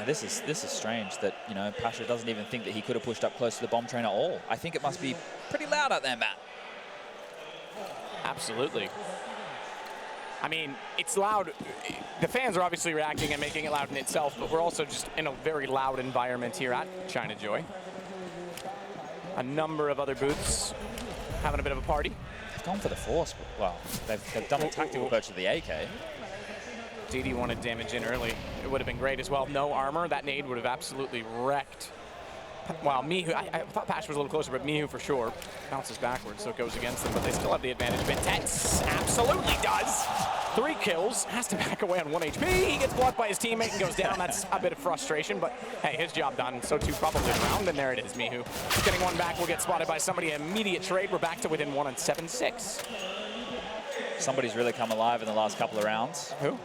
This is strange that, you know, Pasha doesn't even think that he could have pushed up close to the bomb train at all. I think it must be pretty loud out there, Matt. Absolutely. I mean, it's loud. The fans are obviously reacting and making it loud in itself, but we're also just in a very loud environment here at ChinaJoy. A number of other booths having a bit of a party. They've gone for the force. Well, they've done a tactical purchase of the AK. DD wanted damage in early. It would have been great as well. No armor. That nade would have absolutely wrecked. Well, Mihu, I thought Pasha was a little closer, but Mihu for sure bounces backwards, so it goes against them, but they still have the advantage. Bintet absolutely does. 3 kills, has to back away on 1 HP. He gets blocked by his teammate and goes down. That's a bit of frustration, but hey, his job done. So too probably the round, and there it is, Mihu. Getting one back, will get spotted by somebody. Immediate trade. We're back to within 1 on 7-6. Somebody's really come alive in the last couple of rounds. Who?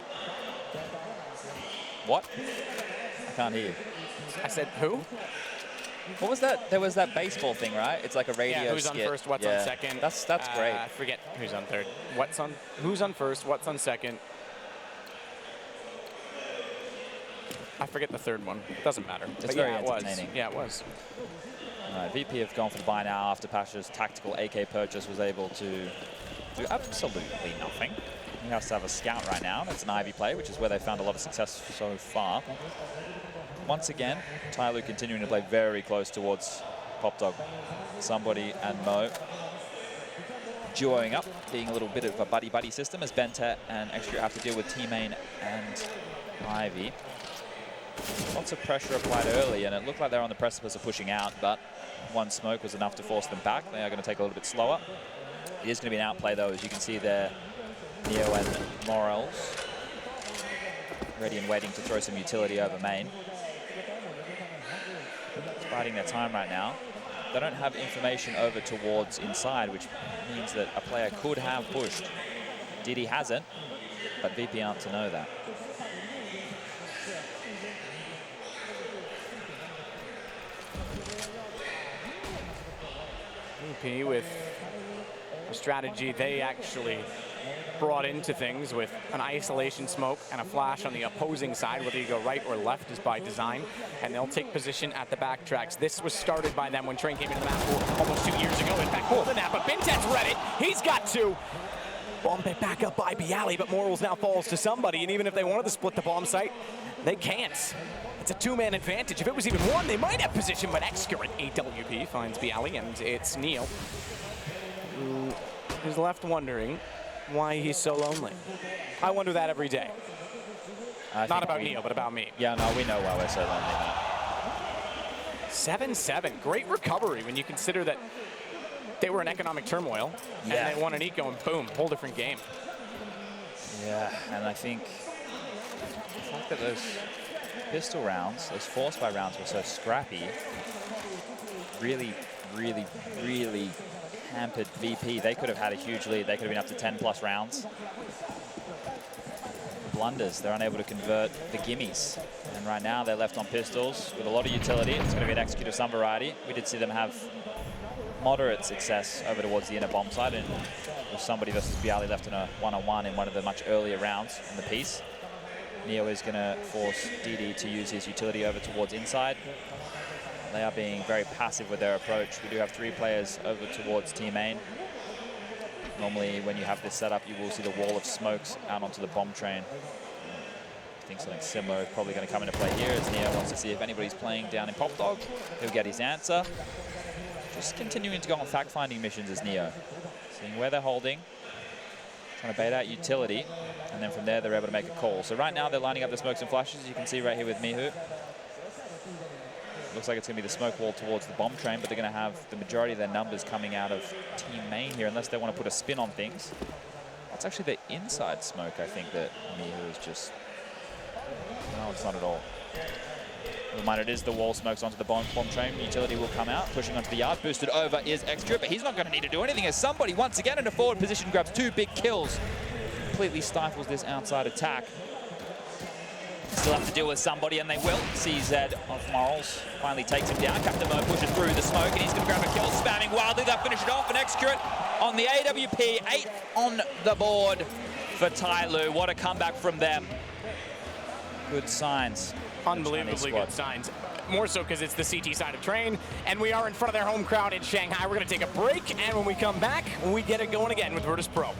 What? I can't hear you. I said who? What was that? There was that baseball thing, right? It's like a radio skit. Who's skit. on first, what's on second. That's great. I forget who's on third. Who's on first, what's on second. I forget the third one. Doesn't matter. It's very entertaining. Yeah, it was. All right, VP have gone for the buy now after Pasha's tactical AK purchase was able to do absolutely nothing. He has to have a scout right now. That's an Ivy play, which is where they found a lot of success so far. Once again, TyLoo continuing to play very close towards PopDog. Somebody and Mo duoing up, being a little bit of a buddy-buddy system as Bintet and Extra have to deal with T-Main and Ivy. Lots of pressure applied early, and it looked like they're on the precipice of pushing out, but one smoke was enough to force them back. They are going to take a little bit slower. It is going to be an outplay, though, as you can see there. Neo and Morels ready and waiting to throw some utility over main. Biding their time right now. They don't have information over towards inside, which means that a player could have pushed. Diddy hasn't, but VP aren't to know that. VP with a strategy they actually brought into things with an isolation smoke and a flash on the opposing side. Whether you go right or left is by design, and they'll take position at the backtracks. This was started by them when Train came into the map almost 2 years ago. In fact, more than that, but Bintet's read it. He's got 2. Bomb hit back up by Bialy, but Morals now falls to somebody, and even if they wanted to split the bomb site, they can't. It's a 2-man advantage. If it was even 1, they might have position, but Excurrent AWP finds Bialy, and it's Neil who is left wondering why he's so lonely. I wonder that every day. Not about Neil, but about me. Yeah, no, we know why we're so lonely now. 7-7, great recovery when you consider that they were in economic turmoil, and they won an eco, and boom, whole different game. Yeah, and I think the fact that those pistol rounds, those force buy rounds were so scrappy, really hampered VP. They could have had a huge lead. They could have been up to 10+ rounds. blunders. They're unable to convert the gimmies. And right now they're left on pistols with a lot of utility. It's going to be an execute of some variety. We did see them have moderate success over towards the inner bomb side, and with somebody versus Bialy left in a one-on-one in one of the much earlier rounds in the piece. Neo is going to force DD to use his utility over towards inside. They are being very passive with their approach. We do have 3 players over towards team main. Normally, when you have this setup, you will see the wall of smokes out onto the bomb train. I think something similar is probably going to come into play here, as Neo wants to see if anybody's playing down in Pop Dog. He'll get his answer. Just continuing to go on fact-finding missions as Neo. Seeing where they're holding, trying to bait out utility, and then from there they're able to make a call. So right now they're lining up the smokes and flashes, as you can see right here with Mihu. Looks like it's going to be the smoke wall towards the bomb train, but they're going to have the majority of their numbers coming out of team main here, unless they want to put a spin on things. That's actually the inside smoke, I think, that Mihu is just... No, it's not at all. Reminder, it is the wall smokes onto the bomb train. Utility will come out, pushing onto the yard. Boosted over is Extra, but he's not going to need to do anything as somebody, once again, in a forward position, grabs 2 big kills. Completely stifles this outside attack. Still have to deal with somebody, and they will. CZ of Morals finally takes him down. Captain Mo pushes through the smoke, and he's going to grab a kill, spamming wildly. They'll finish it off, and Execute on the AWP. 8 on the board for TyLoo. What a comeback from them. Good signs. Unbelievably good signs. More so because it's the CT side of Train, and we are in front of their home crowd in Shanghai. We're going to take a break, and when we come back, we get it going again with Virtus.Pro.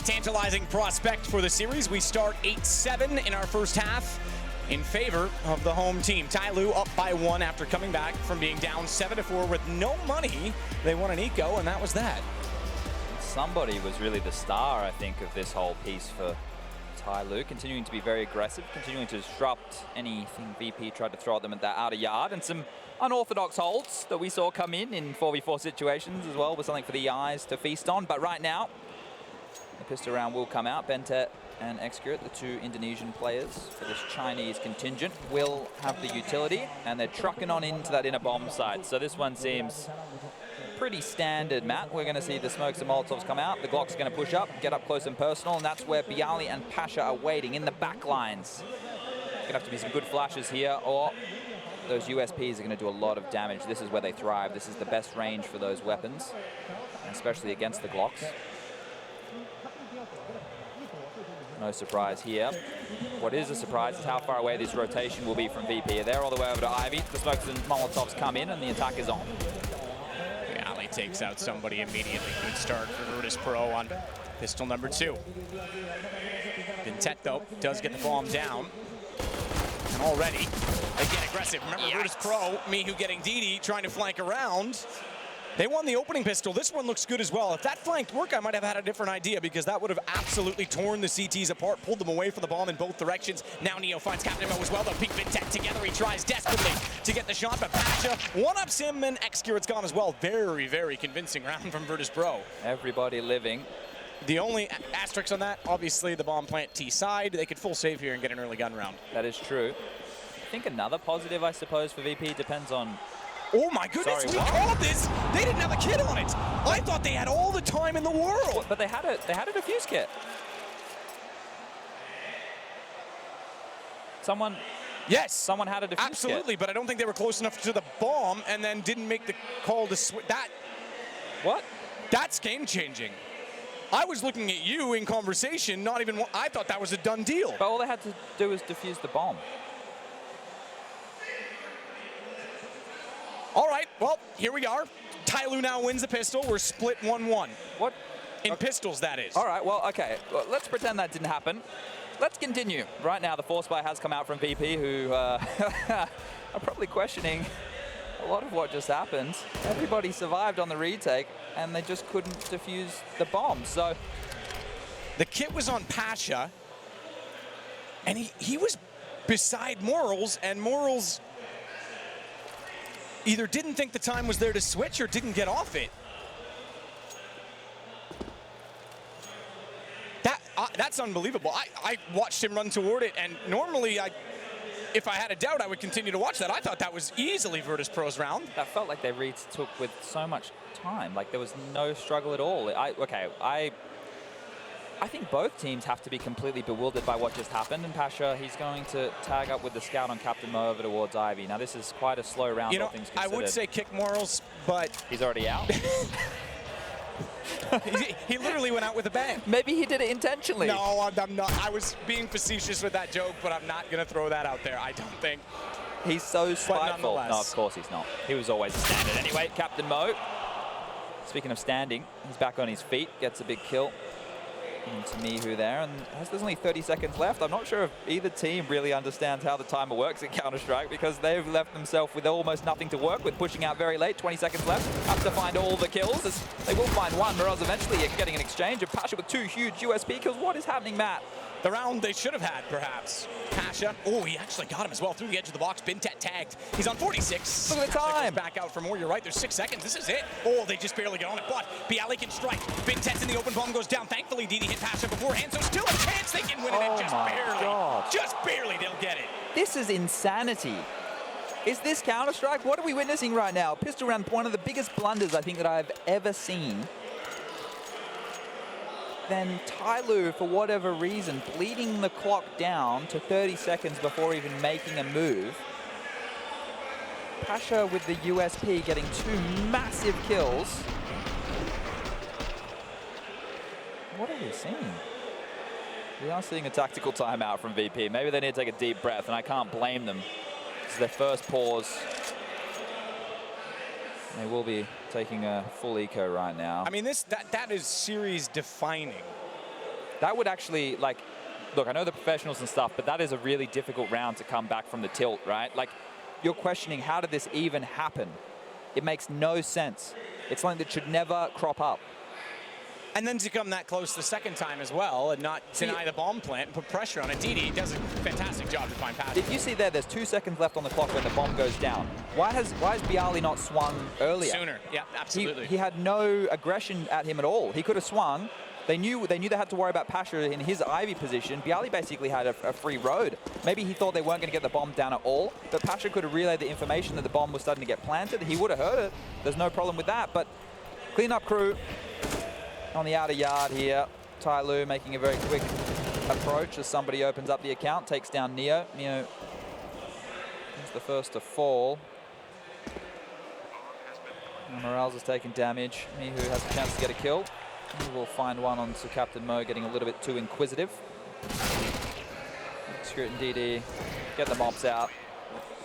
Tantalizing prospect for the series. We start 8-7 in our first half in favor of the home team. TyLoo up by 1 after coming back from being down 7-4 with no money. They won an eco, and that was that. Somebody was really the star, I think, of this whole piece for TyLoo, continuing to be very aggressive, continuing to disrupt anything VP tried to throw at them at that outer yard, and some unorthodox holds that we saw come in 4v4 situations as well, was something for the eyes to feast on. But right now, the pistol round will come out. Bentet and Excurit, the two Indonesian players for this Chinese contingent, will have the utility, and they're trucking on into that inner bomb site. So this one seems pretty standard, Matt. We're going to see the smokes and Molotovs come out. The Glock's going to push up, get up close and personal, and that's where Bialy and Pasha are waiting in the back lines. Going to have to be some good flashes here, or those USPs are going to do a lot of damage. This is where they thrive. This is the best range for those weapons, especially against the Glocks. No surprise here. What is a surprise is how far away this rotation will be from VP. They're all the way over to Ivy. The smokes and Molotovs come in, and the attack is on. Bialy takes out somebody immediately. Good start for Virtus.Pro on pistol number 2. Bentet, though, does get the bomb down. And already, they get aggressive. Remember, Virtus.Pro, Mihu getting DD, trying to flank around. They won the opening pistol. This one looks good as well. If that flanked work, I might have had a different idea, because that would have absolutely torn the CTs apart, pulled them away from the bomb in both directions. Now Neo finds Captain Mo as well. They'll peek Bentet together. He tries desperately to get the shot, but Pasha one-ups him, and Excurit's gone as well. Very, very convincing round from Virtus.Pro. Everybody living. The only asterisk on that, obviously, the bomb plant T side. They could full save here and get an early gun round. That is true. I think another positive, I suppose, for VP depends on... Oh my goodness, we called this! They didn't have a kit on it! I thought they had all the time in the world! But they had a defuse kit. Someone... Yes! Someone had a defuse Absolutely, kit. but I don't think they were close enough to the bomb and then didn't make the call to switch. That... What? That's game-changing. I was looking at you in conversation, not even... I thought that was a done deal. But all they had to do was defuse the bomb. All right, well, here we are. TyLoo now wins the pistol. We're split 1-1. What? In pistols, that is. All right, well, okay. Well, let's pretend that didn't happen. Let's continue. Right now, the force buy has come out from VP, who are probably questioning a lot of what just happened. Everybody survived on the retake, and they just couldn't defuse the bomb, so... The kit was on Pasha, and he was beside Morals, and Morals either didn't think the time was there to switch or didn't get off it. That's unbelievable. I watched him run toward it, and normally, if I had a doubt, I would continue to watch that. I thought that was easily Virtus.Pro's round. That felt like they retook with so much time. Like, there was no struggle at all. I think both teams have to be completely bewildered by what just happened. And Pasha, he's going to tag up with the scout on Captain Mo over towards Ivy. Now, this is quite a slow round, all things considered. I would say kick Morals, but... He's already out. he literally went out with a bang. Maybe he did it intentionally. No, I'm not. I was being facetious with that joke, but I'm not going to throw that out there, I don't think. He's so spiteful. No, of course he's not. He was always a standard anyway. Captain Mo, speaking of standing, he's back on his feet, gets a big kill into Mihu there, and there's only 30 seconds left. I'm not sure if either team really understands how the timer works in Counter-Strike, because they've left themselves with almost nothing to work with, pushing out very late. 20 seconds left. Have to find all the kills. They will find one, or else eventually you're getting an exchange of Pasha with 2 huge USP kills. What is happening, Matt? The round they should have had, perhaps. Pasha, oh, he actually got him as well through the edge of the box. Bentet tagged. He's on 46. Look at the time. Back out for more. You're right. There's 6 seconds. This is it. Oh, they just barely get on it. But Bialy can strike. Bentet's in the open. Bomb goes down. Thankfully, DD hit Pasha beforehand, so still a chance they can win it. And just barely. God. Just barely they'll get it. This is insanity. Is this Counter-Strike? What are we witnessing right now? Pistol round, one of the biggest blunders I think that I've ever seen. Then TyLoo, for whatever reason, bleeding the clock down to 30 seconds before even making a move. Pasha with the USP getting 2 massive kills. What are we seeing? We are seeing a tactical timeout from VP. Maybe they need to take a deep breath, and I can't blame them. This is their first pause. They will be taking a full eco right now. I mean, that is series defining. That would actually, like, look, I know the professionals and stuff, but that is a really difficult round to come back from the tilt, right? Like, you're questioning, how did this even happen? It makes no sense. It's something that should never crop up. And then to come that close the second time as well and not deny the bomb plant and put pressure on it. DD does a fantastic job to find Pasha. If you see there's 2 seconds left on the clock when the bomb goes down. Why has Bialy not swung earlier? Sooner, yeah, absolutely. He had no aggression at him at all. He could have swung. They knew they had to worry about Pasha in his Ivy position. Bialy basically had a free road. Maybe he thought they weren't going to get the bomb down at all, but Pasha could have relayed the information that the bomb was starting to get planted. He would have heard it. There's no problem with that, but cleanup crew on the outer yard here. TyLoo making a very quick approach as somebody opens up the account, takes down Neo. Neo is the first to fall. And Morales has taken damage. Mihu has a chance to get a kill. He will find one onto Captain Mo, getting a little bit too inquisitive. Screw and DD, get the mops out.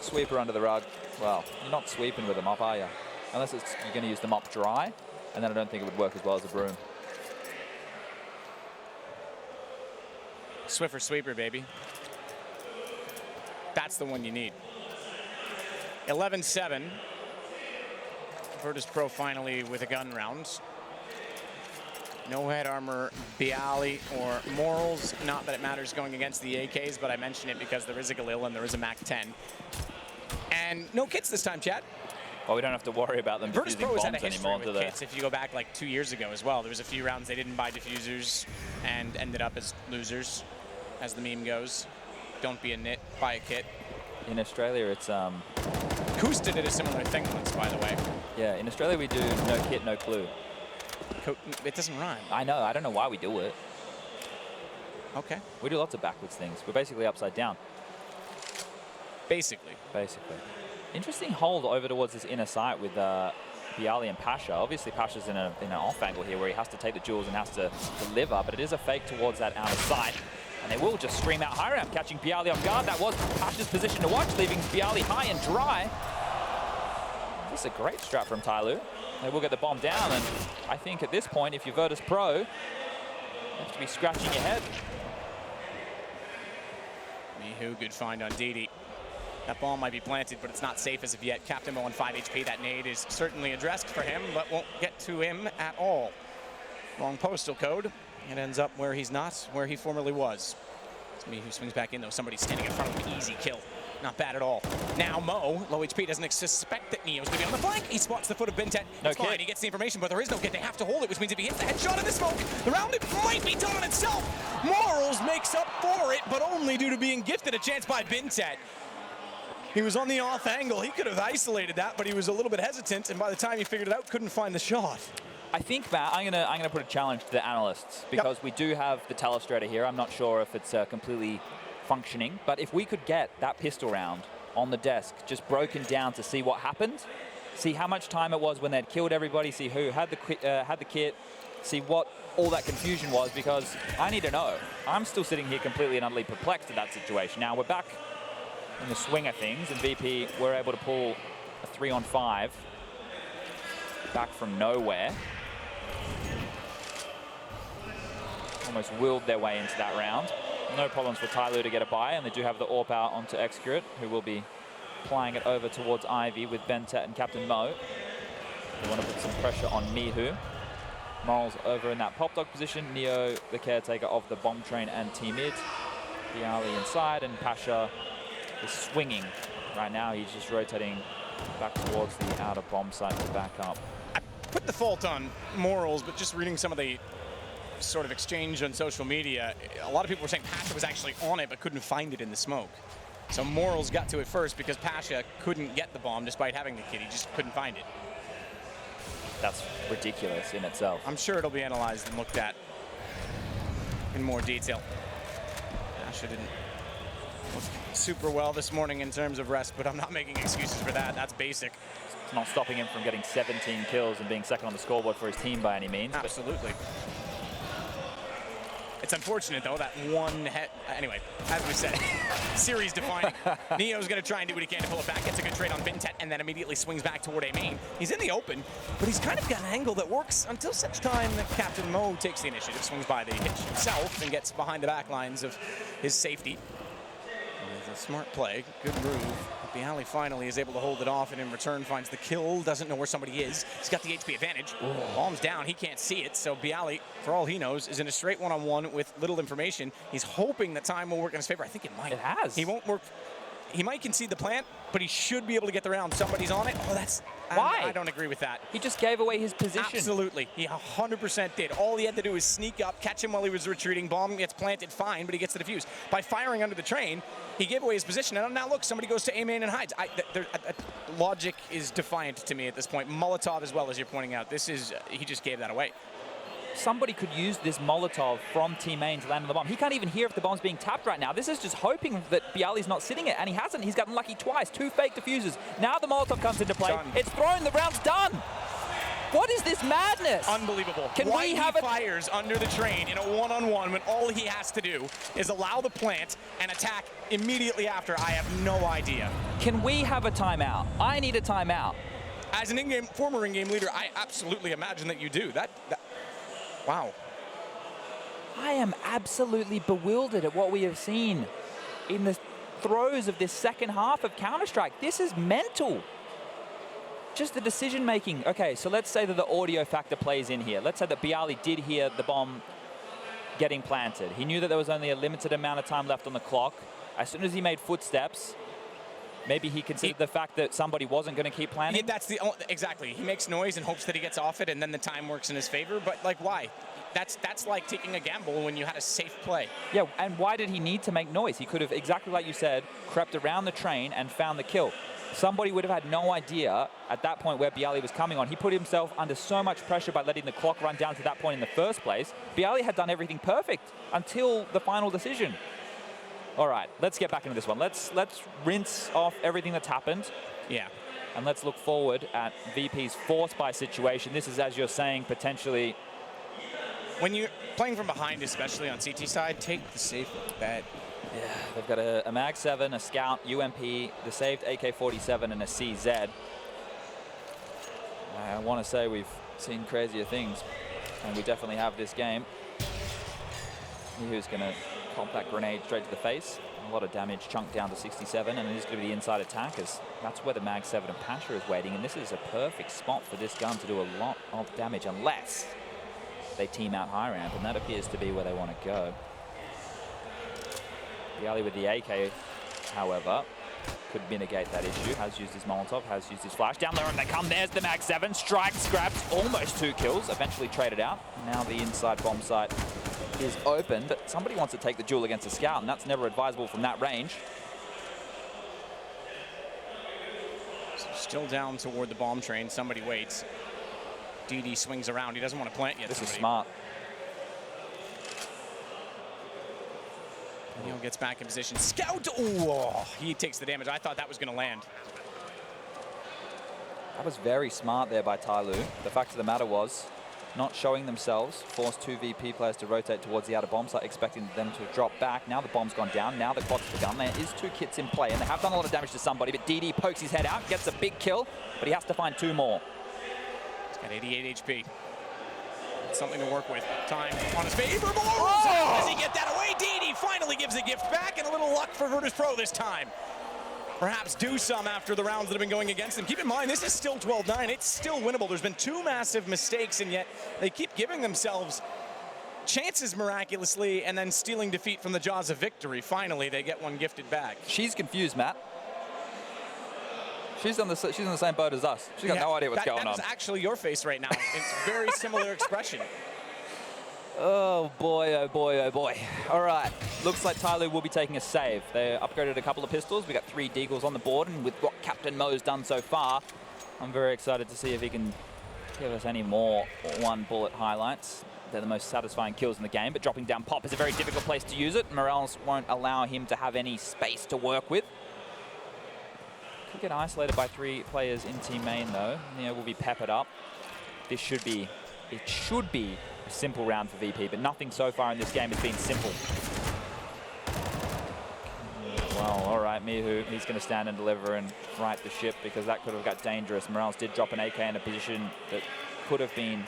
Sweeper under the rug. Well, you're not sweeping with a mop, are you? Unless you're going to use the mop dry, and then I don't think it would work as well as a broom. Swiffer sweeper, baby. That's the one you need. 11-7. Virtus.Pro finally with a gun round. No head armor, Bialy or Morals. Not that it matters going against the AKs, but I mention it because there is a Galil and there is a Mac-10. And no kits this time, Chad. Well, we don't have to worry about them defusing Virtus.Pro has had a bombs history anymore, with kits. If you go back like 2 years ago as well, there was a few rounds they didn't buy diffusers and ended up as losers, as the meme goes. Don't be a nit, buy a kit. In Australia, it's Kusta did a similar thing once, by the way. Yeah, in Australia we do no kit, no clue. It doesn't rhyme. I know. I don't know why we do it. Okay. We do lots of backwards things. We're basically upside down. Basically. Basically. Interesting hold over towards this inner site with Bialy and Pasha. Obviously, Pasha's in an off angle here where he has to take the jewels and has to deliver, but it is a fake towards that outer site. And they will just scream out high ramp, catching Bialy off guard. That was Pasha's position to watch, leaving Bialy high and dry. This is a great strat from TyLoo. They will get the bomb down, and I think at this point, if you're Virtus.Pro, you have to be scratching your head. Mihu, good find on DD. That bomb might be planted, but it's not safe as of yet. Captain Mo on 5 HP. That nade is certainly addressed for him, but won't get to him at all. Wrong postal code. It ends up where he's not, where he formerly was. It's Mihu swings back in, though. Somebody's standing in front of him. Easy kill. Not bad at all. Now Mo, low HP, doesn't suspect that Neo's going to be on the flank. He spots the foot of Bintet. It's fine. He gets the information, but there is no kit. They have to hold it, which means if he hits the headshot in the smoke, the round it might be done on itself. Morals makes up for it, but only due to being gifted a chance by Bintet. He was on the off angle. He could have isolated that, but he was a little bit hesitant, and by the time he figured it out, couldn't find the shot. I think, Matt, I'm gonna put a challenge to the analysts because we do have the telestrator here. I'm not sure if it's completely functioning, but if we could get that pistol round on the desk just broken down to see what happened, see how much time it was when they'd killed everybody, see who had the kit, see what all that confusion was, because I need to know. I'm still sitting here completely and utterly perplexed at that situation. Now we're back in the swing of things, and VP were able to pull a 3-on-5 back from nowhere. Almost willed their way into that round. No problems for TyLoo to get a buy, and they do have the AWP out onto Execute, who will be plying it over towards Ivy with Bentet and Captain Mo. They want to put some pressure on Mihu. Morals over in that pop dog position. Neo, the caretaker of the bomb train and T-mid. Bialy inside, and Pasha is swinging. Right now, he's just rotating back towards the outer bomb site to back up. I put the fault on Morals, but just reading some of the sort of exchange on social media, a lot of people were saying Pasha was actually on it but couldn't find it in the smoke. So Morals got to it first because Pasha couldn't get the bomb despite having the kit. He just couldn't find it. That's ridiculous in itself. I'm sure it'll be analyzed and looked at in more detail. Pasha didn't look super well this morning in terms of rest, but I'm not making excuses for that. That's basic. It's not stopping him from getting 17 kills and being second on the scoreboard for his team by any means. Absolutely. It's unfortunate, though, that one head. Anyway, as we said, series defining. Neo's going to try and do what he can to pull it back. Gets a good trade on Bintet, and then immediately swings back toward A main. He's in the open, but he's kind of got an angle that works until such time that Captain Mo takes the initiative, swings by the hitch himself, and gets behind the back lines of his safety. It's a smart play, good move. Bialy finally is able to hold it off, and in return finds the kill, doesn't know where somebody is. He's got the HP advantage. Bomb's down, he can't see it, so Bialy, for all he knows, is in a straight one-on-one with little information. He's hoping that time will work in his favor. I think it might. It has. He won't work. He might concede the plant, but he should be able to get the round. Somebody's on it. Oh, that's... Why? I don't agree with that. He just gave away his position. Absolutely. He 100% did. All he had to do was sneak up, catch him while he was retreating. Bomb gets planted, fine, but he gets the defuse. By firing under the train, he gave away his position. And now look, somebody goes to A main and hides. Logic is defiant to me at this point. Molotov as well, as you're pointing out. This is, he just gave that away. Somebody could use this Molotov from Team Main to land on the bomb. He can't even hear if the bomb's being tapped right now. This is just hoping that Bialy's not sitting it, and he hasn't. He's gotten lucky twice. 2 fake diffusers. Now the Molotov comes into play. Done. It's thrown. The round's done. What is this madness? Unbelievable. Can Why we have he fires under the train in a one-on-one when all he has to do is allow the plant and attack immediately after? I have no idea. Can we have a timeout? I need a timeout. As an in-game, former in-game leader, I absolutely imagine that you do. Wow. I am absolutely bewildered at what we have seen in the throes of this second half of Counter-Strike. This is mental. Just the decision making. Okay, so let's say that the audio factor plays in here. Let's say that Bialy did hear the bomb getting planted. He knew that there was only a limited amount of time left on the clock. As soon as he made footsteps, maybe he considered the fact that somebody wasn't going to keep planting. That's exactly. He makes noise and hopes that he gets off it, and then the time works in his favor. But like, why? That's like taking a gamble when you had a safe play. Yeah, and why did he need to make noise? He could have, exactly like you said, crept around the train and found the kill. Somebody would have had no idea at that point where Bialy was coming on. He put himself under so much pressure by letting the clock run down to that point in the first place. Bialy had done everything perfect until the final decision. All right, let's get back into this one. Let's rinse off everything that's happened. Yeah. And let's look forward at VP's force buy situation. This is, as you're saying, potentially... When you're playing from behind, especially on CT side, take the safe bet. Yeah, they've got a Mag 7, a Scout, UMP, the saved AK-47, and a CZ. I want to say we've seen crazier things, and we definitely have this game. Who's going to pop that grenade straight to the face. A lot of damage chunked down to 67, and it is going to be the inside attackers. That's where the Mag 7 and Pasha is waiting, and this is a perfect spot for this gun to do a lot of damage, unless they team out high ramp, and that appears to be where they want to go. Bialy with the AK, however, could mitigate that issue. Has used his Molotov, has used his flash. Down there and they come. There's the Mag 7. Strikes, grabs, almost 2 kills. Eventually traded out. Now the inside bomb site is open, but somebody wants to take the duel against a Scout, and that's never advisable from that range. Still down toward the bomb train. Somebody waits. DD swings around. He doesn't want to plant yet. This is smart. Neil gets back in position. Scout! Oh, he takes the damage. I thought that was going to land. That was very smart there by TyLoo. The fact of the matter was, not showing themselves, forced 2 VP players to rotate towards the outer bomb site, expecting them to drop back. Now the bomb's gone down. Now the clock's begun. There is 2 kits in play, and they have done a lot of damage to somebody, but DD pokes his head out, gets a big kill, but he has to find 2 more. He's got 88 HP. Something to work with. Time on his favor. How does he get that away? DD finally gives a gift back, and a little luck for Virtus.Pro this time. Perhaps do some after the rounds that have been going against them. Keep in mind, this is still 12-9. It's still winnable. There's been 2 massive mistakes, and yet they keep giving themselves chances miraculously and then stealing defeat from the jaws of victory. Finally, they get one gifted back. She's confused, Matt. She's on the same boat as us. She's got no idea what's going on. That is actually your face right now. It's a very similar expression. Oh boy, oh boy, oh boy. All right, looks like TyLoo will be taking a save. They upgraded a couple of pistols. We got 3 deagles on the board, and with what Captain Mo's done so far, I'm very excited to see if he can give us any more 1-bullet highlights. They're the most satisfying kills in the game, but dropping down Pop is a very difficult place to use it. Morales won't allow him to have any space to work with. Could get isolated by 3 players in team main though. Neo will be peppered up. It should be a simple round for VP, but nothing so far in this game has been simple. Well, all right, Mihu, he's going to stand and deliver and right the ship, because that could have got dangerous. Morales did drop an AK in a position that could have been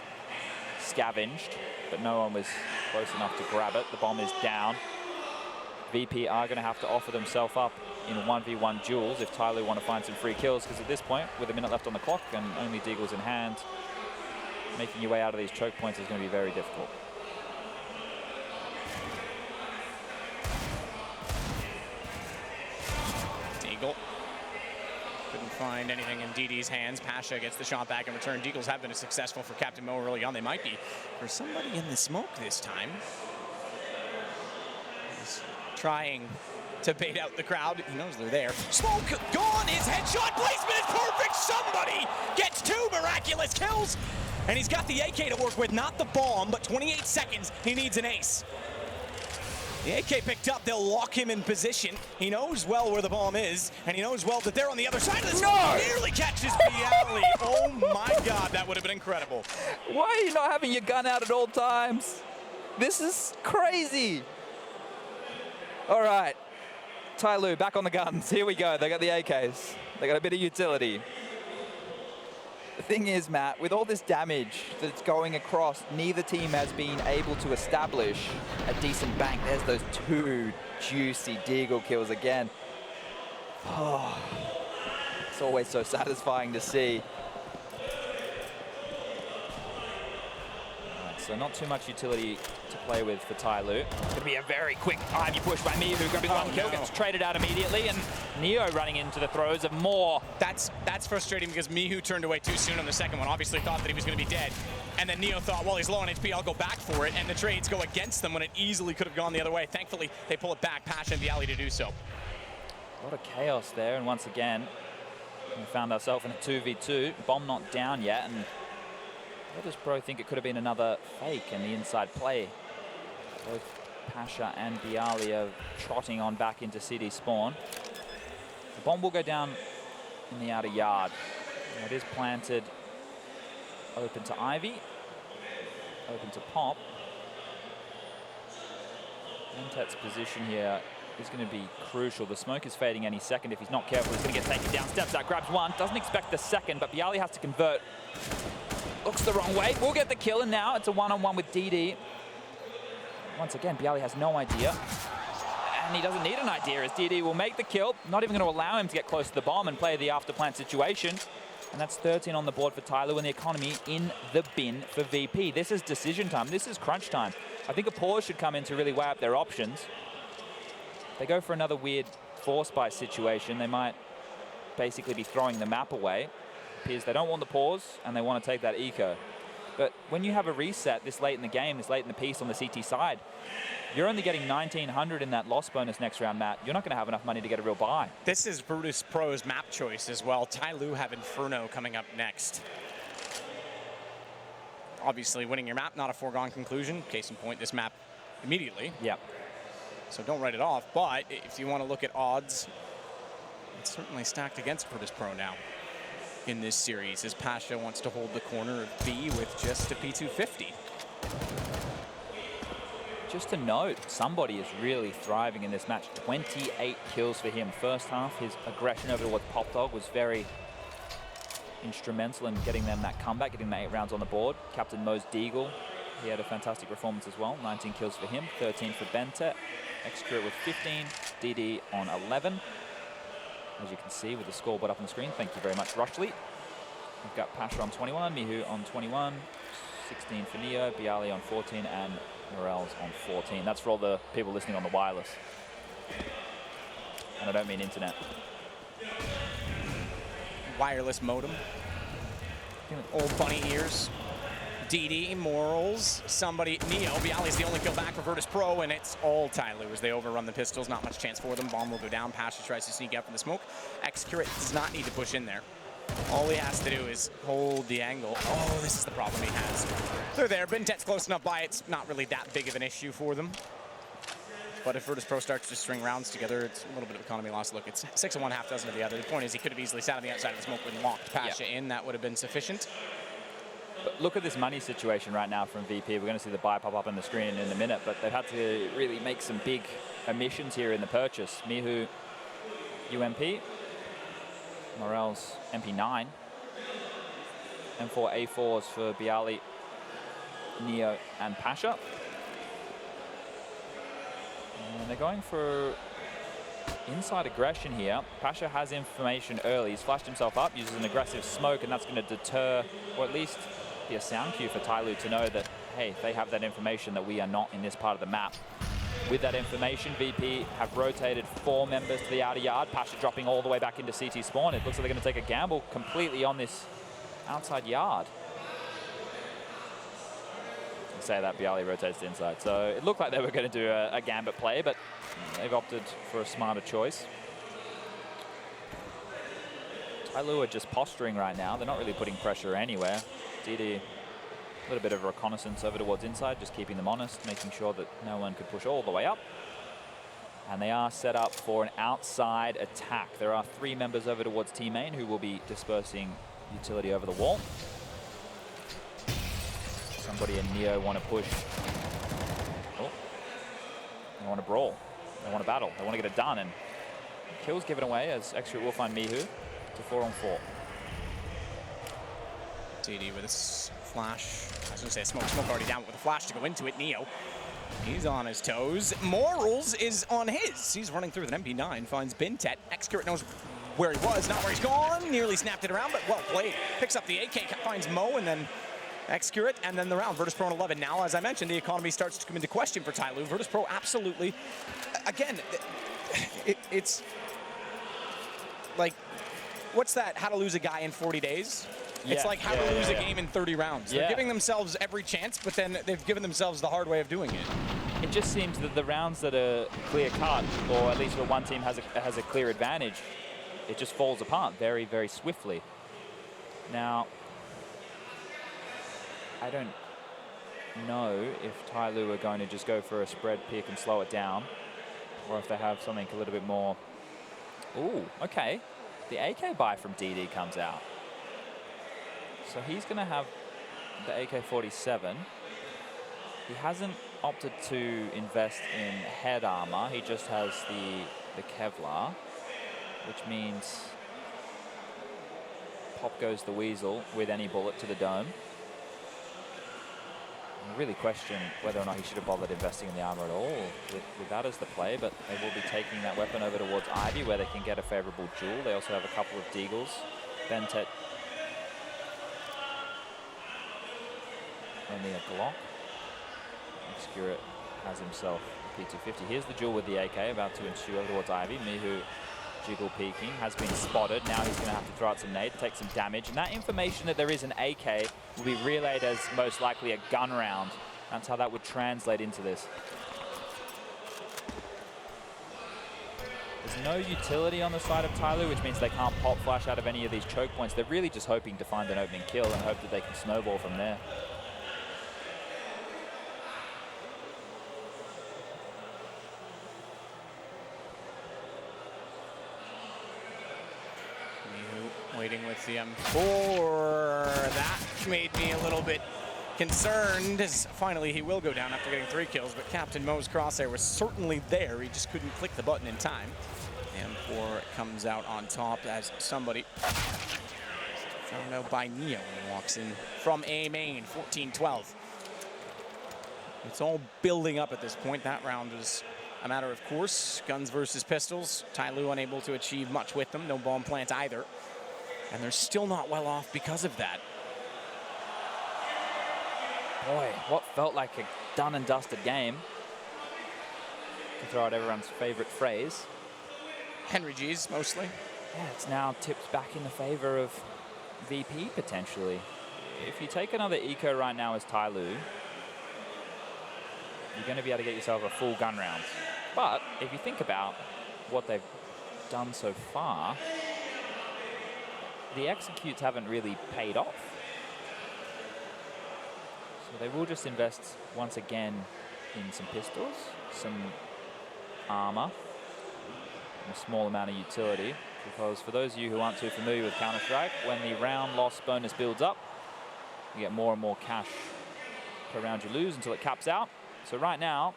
scavenged, but no one was close enough to grab it. The bomb is down. VP are going to have to offer themselves up in 1v1 duels if TyLoo want to find some free kills, because at this point, with a minute left on the clock and only Deagle's in hand, making your way out of these choke points is going to be very difficult. Deagle couldn't find anything in DD's hands. Pasha gets the shot back in return. Deagles have been successful for Captain Mo early on. They might be for somebody in the smoke this time. He's trying to bait out the crowd. He knows they're there. Smoke gone. His headshot placement is perfect. Somebody gets 2 miraculous kills. And he's got the AK to work with, not the bomb, but 28 seconds. He needs an ace. The AK picked up, they'll lock him in position. He knows well where the bomb is, and he knows well that they're on the other side of this. No! Nearly catches Bialy. Oh my God, that would have been incredible. Why are you not having your gun out at all times? This is crazy. All right, TyLoo back on the guns. Here we go, they got the AKs. They got a bit of utility. The thing is, Matt, with all this damage that's going across, neither team has been able to establish a decent bank. There's those 2 juicy Deagle kills again. Oh, it's always so satisfying to see. Right, so not too much utility to play with for TyLoo. Going to be a very quick Ivy push by Mihu, grabbing 1 kill, gets traded out immediately, and Neo running into the throes of more. That's frustrating because Mihu turned away too soon on the second one. Obviously thought that he was going to be dead. And then Neo thought, well, he's low on HP, I'll go back for it. And the trades go against them when it easily could have gone the other way. Thankfully, they pull it back, Pasha and Bialy to do so. A lot of chaos there, and once again, we found ourselves in a 2v2. Bomb not down yet, and Virtus.Pro think it could have been another fake in the inside play. Both Pasha and Bialy are trotting on back into CD spawn. The bomb will go down in the outer yard. It is planted open to Ivy, open to Pop. Mentet's position here is going to be crucial. The smoke is fading any second. If he's not careful, he's going to get taken down. Steps out, grabs 1, doesn't expect the second, but Bialy has to convert. Looks the wrong way, will get the kill, and now it's a 1-on-1 with DD. Once again, Bialy has no idea. And he doesn't need an idea, as DD will make the kill. Not even going to allow him to get close to the bomb and play the after-plant situation. And that's 13 on the board for TyLoo, and the economy in the bin for VP. This is decision time. This is crunch time. I think a pause should come in to really weigh up their options. They go for another weird force bite situation. They might basically be throwing the map away. It appears they don't want the pause, and they want to take that eco. But when you have a reset this late in the game, this late in the piece on the CT side, you're only getting 1,900 in that loss bonus next round, Matt. You're not going to have enough money to get a real buy. This is Virtus.Pro's map choice as well. TyLoo have Inferno coming up next. Obviously, winning your map, not a foregone conclusion. Case in point, this map immediately. Yeah. So don't write it off. But if you want to look at odds, it's certainly stacked against Virtus.Pro now in this series, as Pasha wants to hold the corner of B with just a P250. Just to note, somebody is really thriving in this match. 28 kills for him. First half, his aggression over towards Pop Dog was very instrumental in getting them that comeback, getting the 8 rounds on the board. Captain Mo's Deagle, he had a fantastic performance as well. 19 kills for him, 13 for Bentet. Excurate with 15, DD on 11. As you can see with the scoreboard up on the screen, thank you very much, Rushley. We've got Pasha on 21, Mihu on 21, 16 for Neo, Bialy on 14, and Morels on 14. That's for all the people listening on the wireless. And I don't mean internet. Wireless modem. Old bunny ears. DD, Morals, somebody, Neo. Bialy's the only kill back for Virtus.Pro, and it's all TyLoo as they overrun the pistols. Not much chance for them. Bomb will go down. Pasha tries to sneak out from the smoke. Excurate does not need to push in there. All he has to do is hold the angle. Oh, this is the problem he has. They're there. Bentet's close enough by. It's not really that big of an issue for them. But if Virtus.Pro starts to string rounds together, it's a little bit of economy loss. Look, it's 6 of one, half dozen of the other. The point is he could have easily sat on the outside of the smoke and locked Pasha in. That would have been sufficient. But look at this money situation right now from VP. We're going to see the buy pop up on the screen in a minute, but they've had to really make some big omissions here in the purchase. Mihu, UMP, Morels, MP9, and 4 A4s for Bialy, Neo, and Pasha. And they're going for inside aggression here. Pasha has information early. He's flashed himself up, uses an aggressive smoke, and that's going to deter, or at least be a sound cue for TyLoo to know that, hey, they have that information that we are not in this part of the map. With that information, VP have rotated 4 members to the outer yard. Pasha dropping all the way back into CT spawn. It looks like they're going to take a gamble completely on this outside yard. Say that Bialy rotates to inside. So it looked like they were going to do a gambit play, but they've opted for a smarter choice. TyLoo are just posturing right now. They're not really putting pressure anywhere. DD, a little bit of reconnaissance over towards inside, just keeping them honest, making sure that no one could push all the way up. And they are set up for an outside attack. There are 3 members over towards T main who will be dispersing utility over the wall. Somebody in Neo want to push. Oh, they want to brawl. They want to battle. They want to get it done. And kills given away as Extra will find Mihu to 4-on-4. TD with his flash. I was going to say smoke already down, but with a flash to go into it. Neo, he's on his toes. Morals is on his. He's running through with an MP9, finds Bintet. Excurate knows where he was, not where he's gone. Nearly snapped it around, but well played. Picks up the AK, finds Mo, and then Excurate, and then the round. Virtus.Pro on 11. Now, as I mentioned, the economy starts to come into question for TyLoo. Virtus.Pro absolutely, again, it's like, what's that? How to lose a guy in 40 days? Yeah, it's like how to lose a game in 30 rounds. They're giving themselves every chance, but then they've given themselves the hard way of doing it. It just seems that the rounds that are clear-cut, or at least where one team has a clear advantage, it just falls apart very, very swiftly. Now, I don't know if TyLoo are going to just go for a spread pick and slow it down, or if they have something a little bit more. Ooh, okay. The AK buy from DD comes out. So he's going to have the AK-47. He hasn't opted to invest in head armor. He just has the Kevlar, which means pop goes the weasel with any bullet to the dome. I really question whether or not he should have bothered investing in the armor at all with that as the play, but they will be taking that weapon over towards Ivy where they can get a favorable duel. They also have a couple of Deagles. Bentet only a Glock. Obscurate has himself a P250. Here's the duel with the AK about to ensue over towards Ivy. Mihu jiggle peeking, has been spotted. Now he's going to have to throw out some nade, take some damage. And that information that there is an AK will be relayed as most likely a gun round. That's how that would translate into this. There's no utility on the side of TyLoo, which means they can't pop flash out of any of these choke points. They're really just hoping to find an opening kill and hope that they can snowball from there. Waiting with the M4. That made me a little bit concerned, as finally he will go down after getting 3 kills, but Captain Mo's crosshair was certainly there. He just couldn't click the button in time. The M4 comes out on top as somebody thrown out by Neo when he walks in from A main, 14-12. It's all building up at this point. That round was a matter of course. Guns versus pistols. TyLoo unable to achieve much with them. No bomb plant either. And they're still not well off because of that. Boy, what felt like a done and dusted game. To throw out everyone's favorite phrase. Henry G's mostly. Yeah, it's now tipped back in the favor of VP potentially. If you take another eco right now as TyLoo, you're going to be able to get yourself a full gun round. But if you think about what they've done so far, the executes haven't really paid off. So they will just invest once again in some pistols, some armor, and a small amount of utility. Because for those of you who aren't too familiar with Counter-Strike, when the round loss bonus builds up, you get more and more cash per round you lose until it caps out. So right now,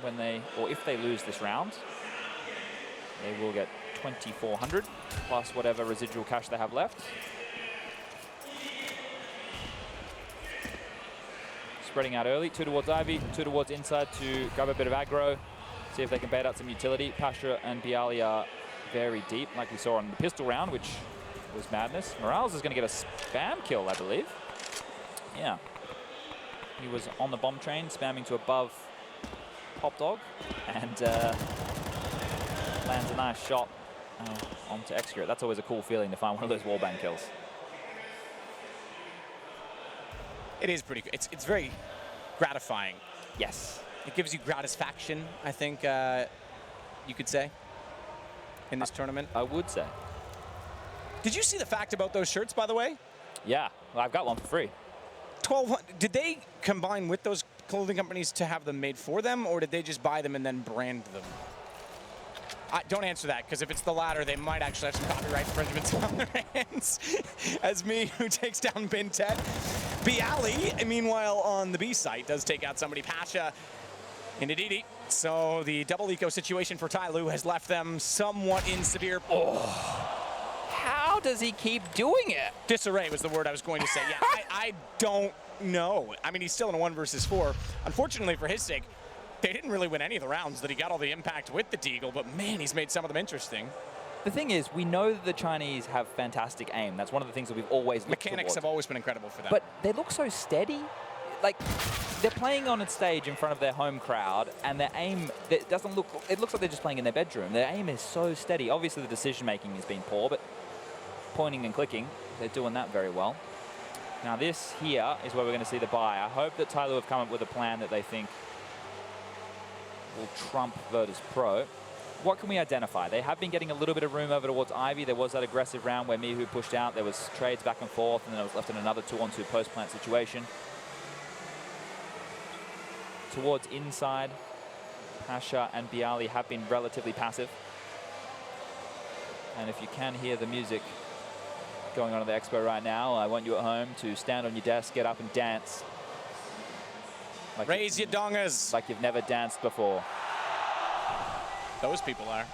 when if they lose this round, they will get 2,400 plus whatever residual cash they have left. Spreading out early, 2 towards Ivy, 2 towards inside to grab a bit of aggro. See if they can bait out some utility. Pasha and Bialy are very deep, like we saw on the pistol round, which was madness. Morales is going to get a spam kill, I believe. Yeah. He was on the bomb train, spamming to above Pop Dog, and lands a nice shot onto Execute. That's always a cool feeling to find one of those wallbang kills. It is pretty good. It's very gratifying. Yes. It gives you gratisfaction, I think you could say, in this tournament. I would say. Did you see the fact about those shirts, by the way? Yeah, well, I've got one for free. 1,200. Did they combine with those clothing companies to have them made for them, or did they just buy them and then brand them? Don't answer that, because if it's the latter, they might actually have some copyright infringements on their hands. As me, who takes down Bintet. Bialy, meanwhile, on the B site, does take out somebody. Pasha into Didi. So the double eco situation for TyLoo has left them somewhat in severe... How does he keep doing it? Disarray was the word I was going to say. Yeah, I don't know. I mean, he's still in a 1 versus 4. Unfortunately for his sake, they didn't really win any of the rounds that he got all the impact with the Deagle, but man, he's made some of them interesting. The thing is, we know that the Chinese have fantastic aim. That's one of the things that we've always looked Mechanics towards. have always been incredible for them. But they look so steady. Like, they're playing on a stage in front of their home crowd, and their aim, it doesn't look, it looks like they're just playing in their bedroom. Their aim is so steady. Obviously, the decision-making has been poor, but pointing and clicking, they're doing that very well. Now, this here is where we're going to see the buy. I hope that TyLoo have come up with a plan that they think will trump Virtus.Pro. What can we identify? They have been getting a little bit of room over towards Ivy. There was that aggressive round where Mihu pushed out. There was trades back and forth, and then it was left in another 2-on-2 post-plant situation. Towards inside, Pasha and Bialy have been relatively passive. And if you can hear the music going on at the expo right now, I want you at home to stand on your desk, get up and dance. Like raise your dongas. Like you've never danced before. Those people are.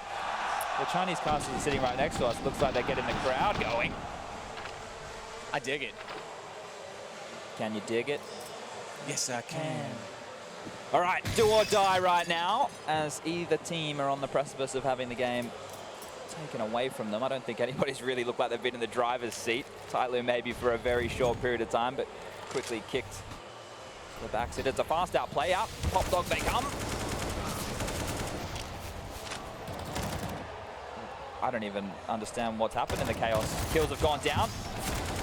The Chinese casters are sitting right next to us. Looks like they're getting the crowd going. I dig it. Can you dig it? Yes, I can. All right, do or die right now, as either team are on the precipice of having the game taken away from them. I don't think anybody's really looked like they've been in the driver's seat. TyLoo maybe for a very short period of time, but quickly kicked to the back. So it's a fast out play out. Pop Dog they come. I don't even understand what's happened in the chaos. Kills have gone down.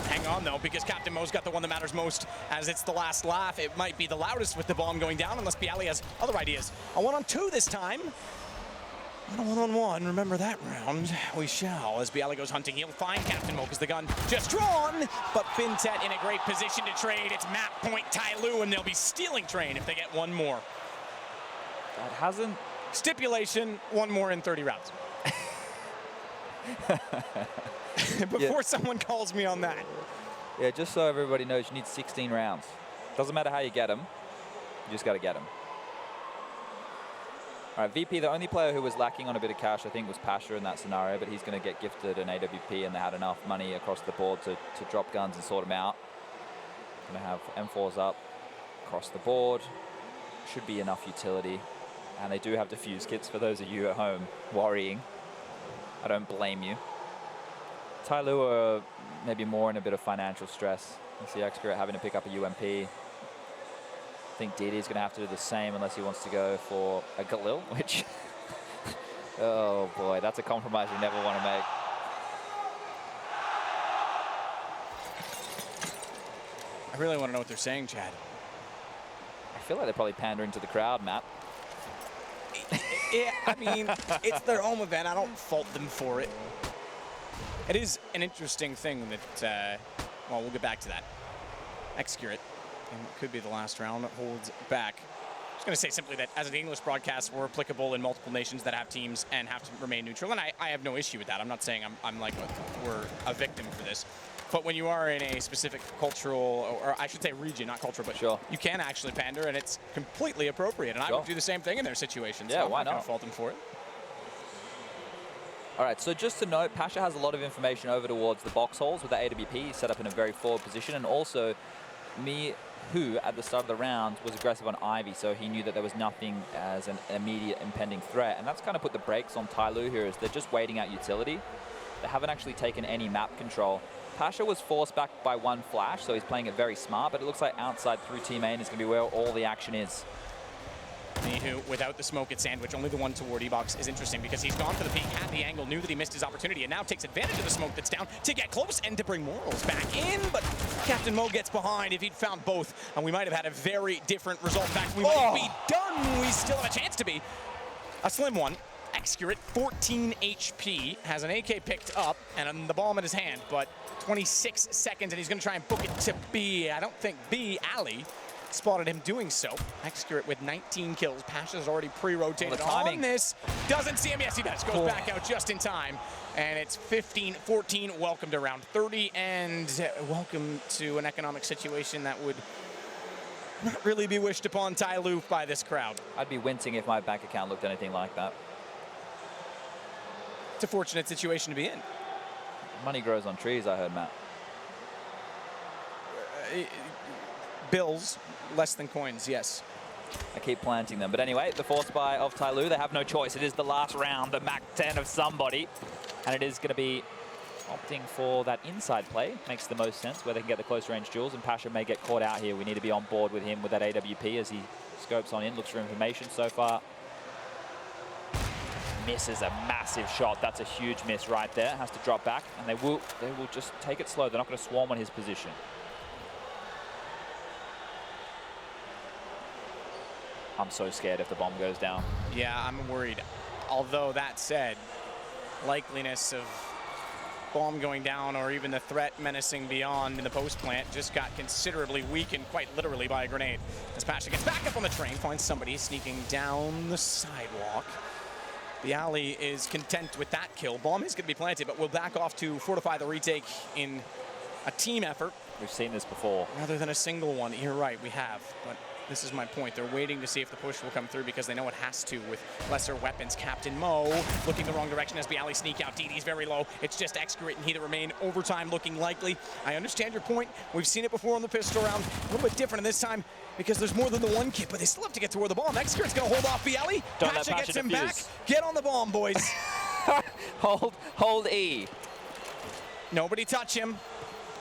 Hang on, though, because Captain Mo's got the one that matters most, as it's the last laugh. It might be the loudest with the bomb going down, unless Bialy has other ideas. A 1-on-2 this time. Not a 1-on-1. Remember that round. We shall, as Bialy goes hunting. He'll find Captain Mo, because the gun just drawn. But Bintet in a great position to trade. It's map point TyLoo, and they'll be stealing train if they get one more. That hasn't... Stipulation, one more in 30 rounds. Before someone calls me on that. Yeah, just so everybody knows, you need 16 rounds. Doesn't matter how you get them, you just got to get them. All right, VP, the only player who was lacking on a bit of cash, I think, was Pasha in that scenario, but he's going to get gifted an AWP, and they had enough money across the board to drop guns and sort them out. Going to have M4s up across the board. Should be enough utility. And they do have defuse kits for those of you at home worrying. I don't blame you. TyLoo are maybe more in a bit of financial stress. You see Expert having to pick up a UMP. I think Didi's going to have to do the same unless he wants to go for a Galil, which... oh boy, that's a compromise you never want to make. I really want to know what they're saying, Chad. I feel like they're probably pandering to the crowd, Matt. Yeah, I mean, it's their home event. I don't fault them for it. It is an interesting thing that, well, we'll get back to that. Execute it. And it could be the last round. It holds back. I was going to say simply that as an English broadcast, we're applicable in multiple nations that have teams and have to remain neutral. And I have no issue with that. I'm not saying I'm like we're a victim for this. But when you are in a specific cultural, or I should say region, not cultural, but sure, you can actually pander, and it's completely appropriate. And I would do the same thing in their situation. Yeah, so why I'm not going not? to fault them for it. All right, so just to note, Pasha has a lot of information over towards the box holes with the AWP set up in a very forward position, and also Who at the start of the round was aggressive on Ivy, so he knew that there was nothing as an immediate impending threat, and that's kind of put the brakes on TyLoo here, as they're just waiting out utility. They haven't actually taken any map control. Pasha was forced back by one flash, so he's playing it very smart, but it looks like outside through team main is going to be where all the action is. Mihu, without the smoke at Sandwich, only the one toward E-Box is interesting because he's gone for the peek, had the angle, knew that he missed his opportunity, and now takes advantage of the smoke that's down to get close and to bring Morals back in, but Captain Mo gets behind. If he'd found both, and we might have had a very different result. In fact, we might be done. We still have a chance to be. A slim one. Excurate, 14 HP, has an AK picked up and the bomb in his hand, but 26 seconds, and he's going to try and book it to B. I don't think B, Ali, spotted him doing so. Excurate with 19 kills. Pasha's already pre-rotated on this. Doesn't see him. Yes, he does. Goes back out just in time. And it's 15-14. Welcome to round 30. And welcome to an economic situation that would not really be wished upon TyLoo by this crowd. I'd be wincing if my bank account looked anything like that. It's a fortunate situation to be in. Money grows on trees, I heard, Matt. Bills, less than coins, yes. I keep planting them. But anyway, the force buy of TyLoo, they have no choice. It is the last round, the Mac 10 of somebody. And it is going to be opting for that inside play. Makes the most sense, where they can get the close range duels. And Pasha may get caught out here. We need to be on board with him with that AWP as he scopes on in, looks for information. So far, misses a massive shot. That's a huge miss right there. Has to drop back, and they will just take it slow. They're not going to swarm on his position. I'm so scared if the bomb goes down. Yeah, I'm worried. Although that said, likeliness of bomb going down or even the threat menacing beyond in the post plant just got considerably weakened, quite literally, by a grenade. As Pasha gets back up on the train, finds somebody sneaking down the sidewalk. The alley is content with that kill. Bomb is going to be planted, but we'll back off to fortify the retake in a team effort. We've seen this before. Rather than a single one. You're right, we have. But this is my point. They're waiting to see if the push will come through because they know it has to with lesser weapons. Captain Mo looking the wrong direction as Bialy sneak out. DD's very low. It's just Excurate and he that remain. Overtime looking likely. I understand your point. We've seen it before on the pistol round. A little bit different in this time because there's more than the one kit, but they still have to get to where the bomb. Excurate's going to hold off Bialy. Pasha gets him back. Get on the bomb, boys. Hold E. Nobody touch him.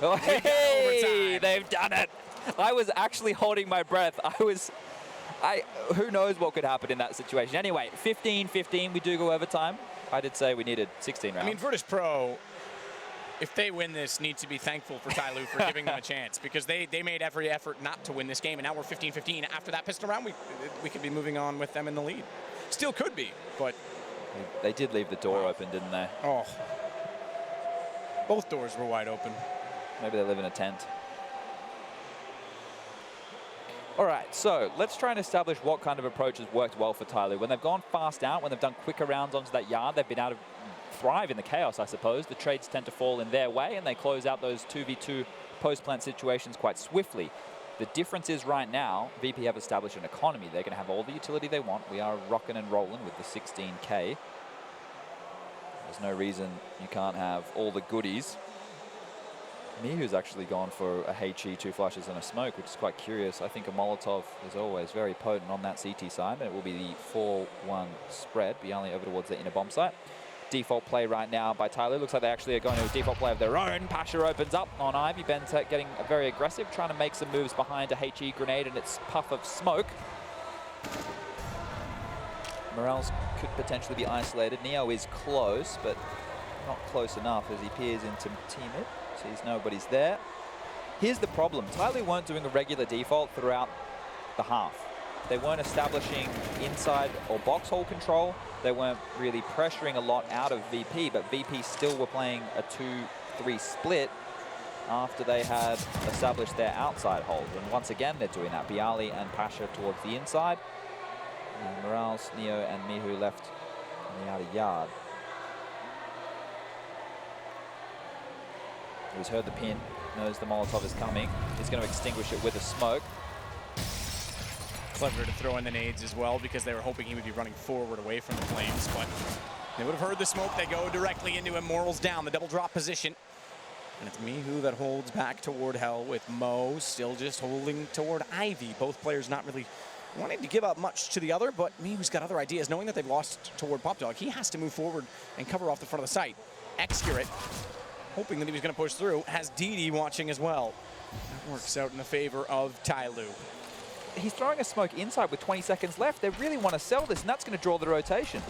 Oh, hey, they've done it. I was actually holding my breath. Who knows what could happen in that situation. Anyway, 15-15, we do go overtime. I did say we needed 16 rounds. I mean, Virtus.Pro, if they win this, need to be thankful for TyLoo for giving them a chance because they made every effort not to win this game, and now we're 15-15. After that pistol round, we could be moving on with them in the lead. Still could be, but... They did leave the door open, didn't they? Oh. Both doors were wide open. Maybe they live in a tent. All right, so let's try and establish what kind of approach has worked well for TyLoo. When they've gone fast out, when they've done quicker rounds onto that yard, they've been able to thrive in the chaos, I suppose. The trades tend to fall in their way, and they close out those 2v2 post-plant situations quite swiftly. The difference is right now, VP have established an economy. They're going to have all the utility they want. We are rocking and rolling with the 16K. There's no reason you can't have all the goodies. Mihu's actually gone for a HE, 2 flashes and a smoke, which is quite curious. I think a Molotov is always very potent on that CT side, and it will be the 4-1 spread. Bialy over towards the inner bomb site. Default play right now by TyLoo. Looks like they actually are going to a default play of their own. Pasha opens up on Ivy. Bentech getting very aggressive, trying to make some moves behind a HE grenade and its puff of smoke. Morales could potentially be isolated. Neo is close, but not close enough as he peers into team it. Sees nobody's there. Here's the problem. TyLoo weren't doing a regular default throughout the half. They weren't establishing inside or box hole control. They weren't really pressuring a lot out of VP, but VP still were playing a 2-3 split after they had established their outside hold. And once again, they're doing that. Bialy and Pasha towards the inside. And Morales, Neo, and Mihu left in the outer yard. He's heard the pin, knows the Molotov is coming. He's going to extinguish it with a smoke. Clever to throw in the nades as well because they were hoping he would be running forward away from the flames, but they would have heard the smoke. They go directly into him. Morals down, the double drop position. And it's Mihu that holds back toward Hell with Mo still just holding toward Ivy. Both players not really wanting to give up much to the other, but Mihu's got other ideas. Knowing that they've lost toward Pop Dog, he has to move forward and cover off the front of the site. Excurate, hoping that he was going to push through, has DD watching as well. That works out in the favor of TyLoo. He's throwing a smoke inside with 20 seconds left. They really want to sell this, and that's going to draw the rotation.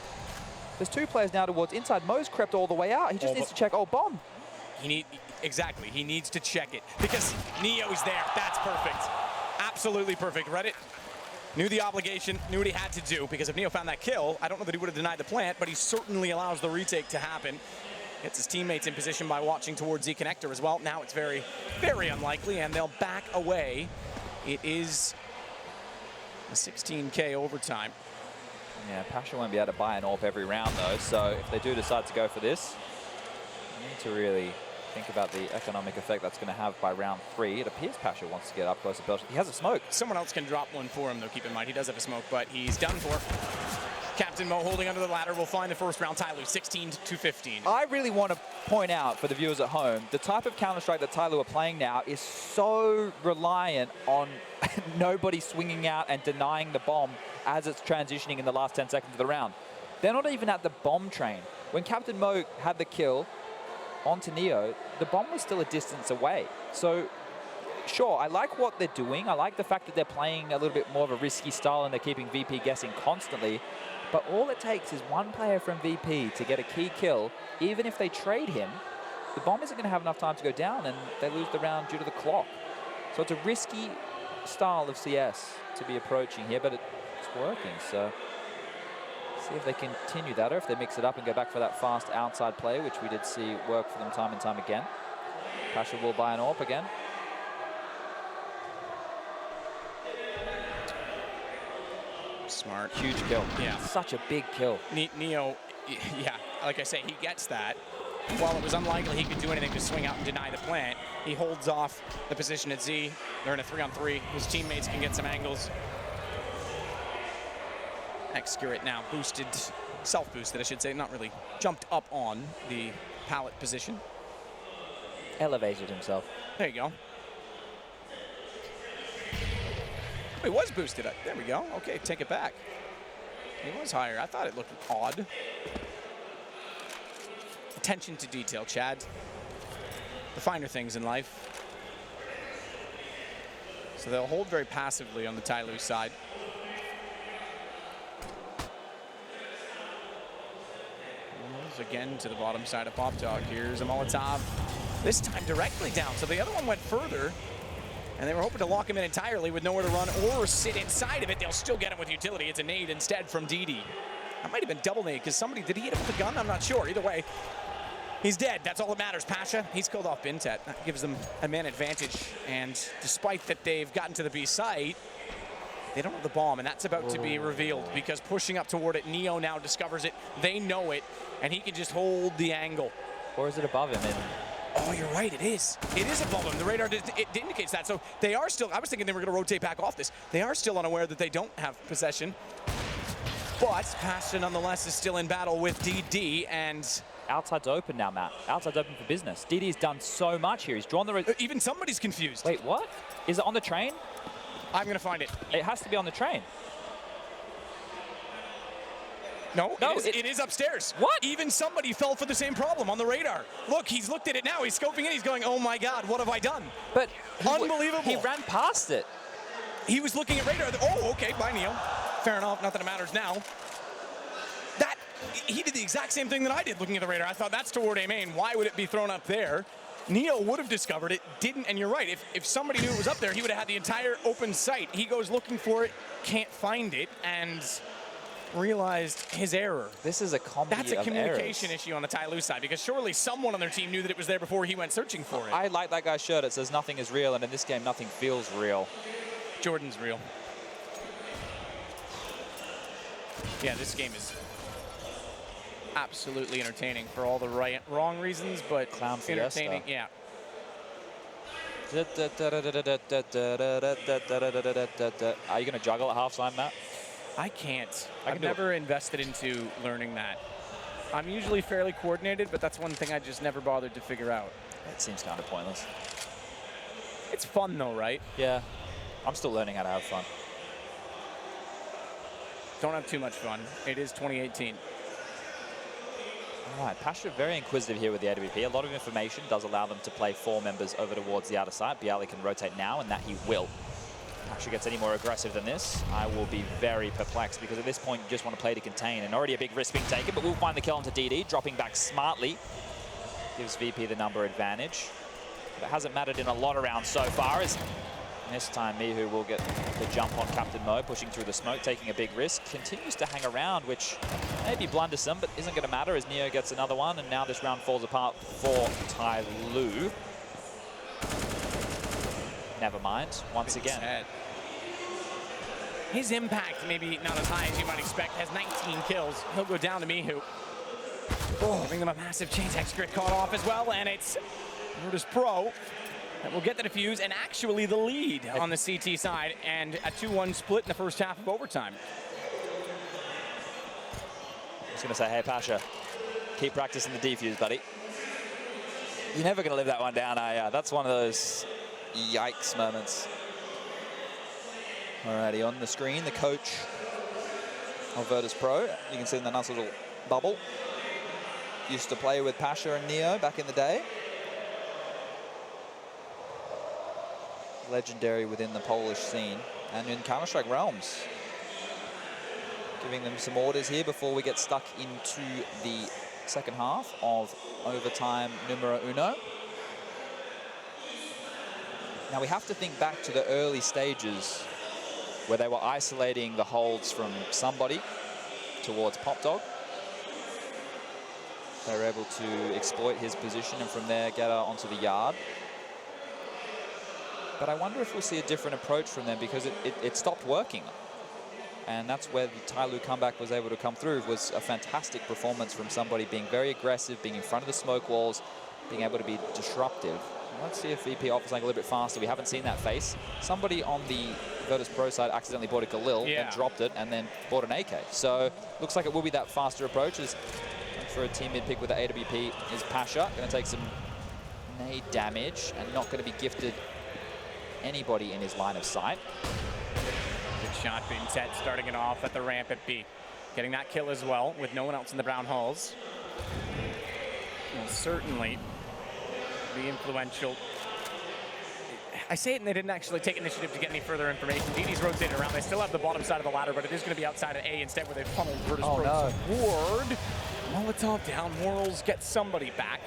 There's 2 players now towards inside. Mo's crept all the way out. He just needs to check bomb. Exactly, he needs to check it because Neo's there. That's perfect. Absolutely perfect. Read it. Knew the obligation, knew what he had to do, because if Neo found that kill, I don't know that he would have denied the plant, but he certainly allows the retake to happen. Gets his teammates in position by watching towards Z Connector as well. Now it's very, very unlikely, and they'll back away. It is a 16K overtime. Yeah, Pasha won't be able to buy an AWP every round, though, so if they do decide to go for this, they need to really think about the economic effect that's going to have by round 3. It appears Pasha wants to get up close to Belgium. He has a smoke. Someone else can drop one for him, though, keep in mind. He does have a smoke, but he's done for. Captain Mo holding under the ladder will find the first round. TyLoo, 16-15. I really want to point out for the viewers at home, the type of Counter-Strike that TyLoo are playing now is so reliant on nobody swinging out and denying the bomb as it's transitioning in the last 10 seconds of the round. They're not even at the bomb train. When Captain Mo had the kill onto Neo, the bomb was still a distance away. So, sure, I like what they're doing. I like the fact that they're playing a little bit more of a risky style and they're keeping VP guessing constantly. But all it takes is one player from VP to get a key kill. Even if they trade him, the bomb isn't going to have enough time to go down and they lose the round due to the clock. So it's a risky style of CS to be approaching here, but it's working. So see if they continue that, or if they mix it up and go back for that fast outside play, which we did see work for them time and time again. Pasha will buy an AWP again. Smart. Huge kill. Yeah. Such a big kill. Neo, yeah, like I say, he gets that. While it was unlikely he could do anything to swing out and deny the plant, he holds off the position at Z. They're in a 3-on-3. His teammates can get some angles. Excurate now boosted, self-boosted, I should say, not really jumped up on the pallet position. Elevated himself. There you go. He was boosted. There we go. Okay, take it back. He was higher. I thought it looked odd. Attention to detail, Chad. The finer things in life. So they'll hold very passively on the TyLoo side. Again to the bottom side of Pop Dog. Here's a Molotov. This time directly down. So the other one went further. And they were hoping to lock him in entirely with nowhere to run or sit inside of it. They'll still get him with utility. It's a nade instead from DD. That might have been double nade because somebody, did he hit him with a gun? I'm not sure. Either way, he's dead. That's all that matters. Pasha, he's killed off Bintet. That gives them a man advantage. And despite that they've gotten to the B site, they don't have the bomb, and that's about to be revealed because pushing up toward it, Neo now discovers it. They know it, and he can just hold the angle. Or is it above him? Oh, you're right, it is. It is above them. The radar it indicates that. So they are still, I was thinking they were going to rotate back off this. They are still unaware that they don't have possession. But Pasha, nonetheless, is still in battle with DD, and outside's open now, Matt. Outside's open for business. DD's done so much here. He's drawn the... Even somebody's confused. Wait, what? Is it on the train? I'm going to find it. It has to be on the train. No, it is upstairs. What? Even somebody fell for the same problem on the radar. Look, he's looked at it now. He's scoping in. He's going, oh my God, what have I done? But unbelievable. He ran past it. He was looking at radar. Oh, okay, bye, Neo. Fair enough, not that it matters now. He did the exact same thing that I did looking at the radar. I thought that's toward A main. Why would it be thrown up there? Neo would have discovered it, didn't, and you're right. If somebody knew it was up there, he would have had the entire open site. He goes looking for it, can't find it, and realized his error. This is a comedy That's a communication issue on the TyLoo side, because surely someone on their team knew that it was there before he went searching for it. I like that guy's shirt. It says nothing is real, and in this game, nothing feels real. Jordan's real. Yeah, this game is absolutely entertaining for all the wrong reasons, but Clown entertaining, fiesta. Yeah. Are you going to juggle at halftime, Matt? I can't. I've never invested into learning that. I'm usually fairly coordinated, but that's one thing I just never bothered to figure out. It seems kind of pointless. It's fun though, right? Yeah. I'm still learning how to have fun. Don't have too much fun. It is 2018. All right, Pasha very inquisitive here with the AWP. A lot of information does allow them to play 4 members over towards the outer side. Bialy can rotate now, and that he will. Pasha gets any more aggressive than this, I will be very perplexed, because at this point you just want to play to contain, and already a big risk being taken, but we'll find the kill onto DD, dropping back smartly. Gives VP the number advantage. But it hasn't mattered in a lot of rounds so far, as this time Mihu will get the jump on Captain Mo, pushing through the smoke, taking a big risk. Continues to hang around, which may be blundersome, but isn't going to matter as Neo gets another one, and now this round falls apart for TyLoo. Never mind, once again. His impact, maybe not as high as you might expect, has 19 kills. He'll go down to Mihu. Giving them a massive chain text grid caught off as well, and it's Virtus.Pro that will get the defuse and actually the lead on the CT side, and a 2-1 split in the first half of overtime. I was going to say, hey, Pasha, keep practicing the defuse, buddy. You're never going to live that one down, are you? That's one of those yikes moments. Alrighty, on the screen, the coach of Virtus.Pro. You can see in the nice little bubble. Used to play with Pasha and Neo back in the day. Legendary within the Polish scene and in Counter-Strike realms. Giving them some orders here before we get stuck into the second half of overtime numero uno. Now we have to think back to the early stages where they were isolating the holds from somebody towards PopDog. They were able to exploit his position and from there get onto the yard. But I wonder if we'll see a different approach from them, because it stopped working. And that's where the TyLoo comeback was able to come through. It was a fantastic performance from somebody being very aggressive, being in front of the smoke walls, being able to be disruptive. Let's see if VP offers something a little bit faster. We haven't seen that face. Somebody on the Virtus.Pro side accidentally bought a Galil and dropped it, and then bought an AK. So looks like it will be that faster approach. As for a team mid pick with the AWP is Pasha. Going to take some nade damage and not going to be gifted anybody in his line of sight. Good shot, Bintet starting it off at the ramp at B. Getting that kill as well with no one else in the brown halls. Will certainly be influential. I say it and they didn't actually take initiative to get any further information. DD's rotated around. They still have the bottom side of the ladder, but it is going to be outside of A instead, where they funneled Virtus.Pro toward. Molotov down. Morals get somebody back.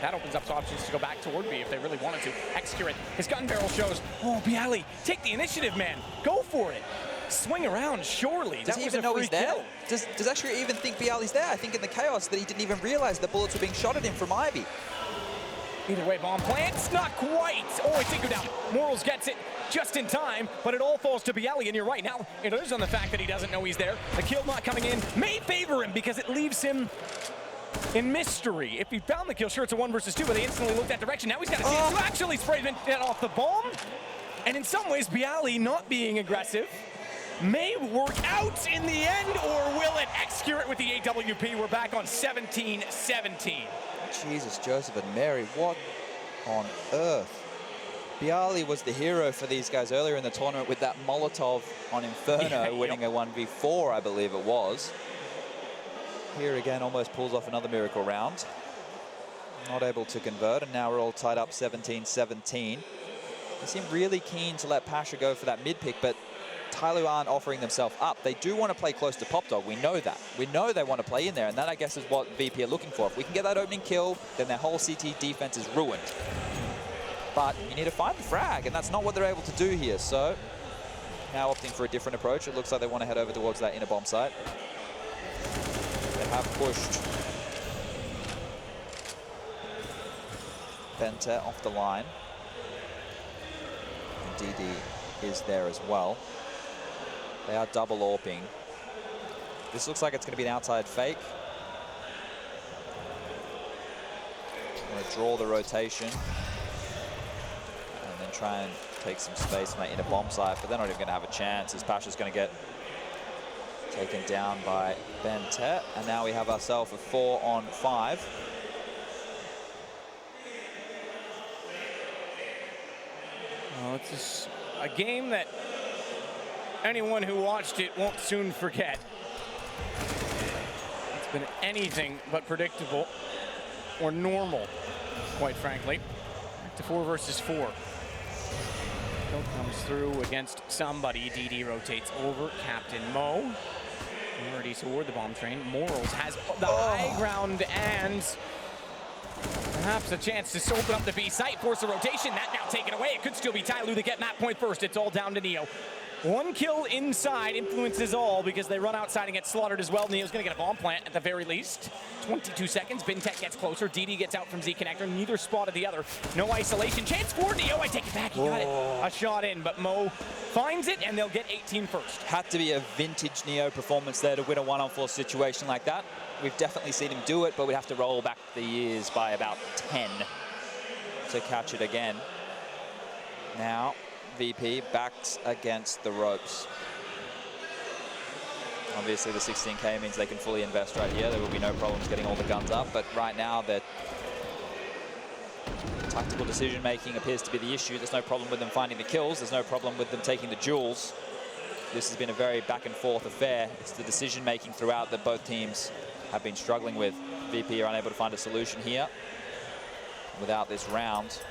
That opens up options to go back toward B if they really wanted to. Execute. His gun barrel shows, oh, Bialy, take the initiative, man. Go for it. Swing around, surely. Does he even know he's there? Does Execute even think Bialy's there? I think in the chaos that he didn't even realize the bullets were being shot at him from Ivy. Either way, bomb plants, not quite. Oh, it did go down. Morals gets it just in time, but it all falls to Bialy, and you're right. Now, it is on the fact that he doesn't know he's there. The kill not coming in may favor him because it leaves him in mystery. If he found the kill, sure, it's a 1 versus 2, but they instantly looked that direction. Now he's got a chance to actually spray it off the bomb. And in some ways, Bialy not being aggressive may work out in the end, or will it? Execute with the AWP. We're back on 17-17. Jesus, Joseph and Mary, what on earth? Bialy was the hero for these guys earlier in the tournament with that Molotov on Inferno, winning a 1v4, I believe it was. Here again, almost pulls off another miracle round. Not able to convert, and now we're all tied up 17-17. They seem really keen to let Pasha go for that mid pick, but TyLoo aren't offering themselves up. They do want to play close to PopDog. We know that. We know they want to play in there, and that, I guess, is what VP are looking for. If we can get that opening kill, then their whole CT defense is ruined. But you need to find the frag, and that's not what they're able to do here. So now opting for a different approach. It looks like they want to head over towards that inner bomb site. They have pushed Bente off the line. And DD is there as well. They are double AWPing. This looks like it's going to be an outside fake. I'm going to draw the rotation and then try and take some space from that inner bomb site, but they're not even going to have a chance as Pasha's going to get taken down by Bente. And now we have ourselves a 4-on-5. Well, it's a game that anyone who watched it won't soon forget. It's been anything but predictable or normal, quite frankly. Back to 4 versus 4. Hill comes through against somebody. DD rotates over. Captain Mo. Already toward the bomb train. Morals has the high ground and perhaps a chance to open up the B site. Force a rotation. That now taken away. It could still be TyLoo that get map point first. It's all down to Neo. 1 kill inside influences all because they run outside and get slaughtered as well. Neo's going to get a bomb plant at the very least. 22 seconds. Bintech gets closer. DD gets out from Z Connector. Neither spotted the other. No isolation. Chance for Neo. I take it back. He got it. A shot in, but Mo finds it, and they'll get 18 first. Had to be a vintage Neo performance there to win a 1-on-4 situation like that. We've definitely seen him do it, but we have to roll back the years by about 10 to catch it again. Now, VP backs against the ropes. Obviously, the 16K means they can fully invest right here. There will be no problems getting all the guns up, but right now, their tactical decision-making appears to be the issue. There's no problem with them finding the kills. There's no problem with them taking the duels. This has been a very back-and-forth affair. It's the decision-making throughout that both teams have been struggling with. VP are unable to find a solution here. Without this round,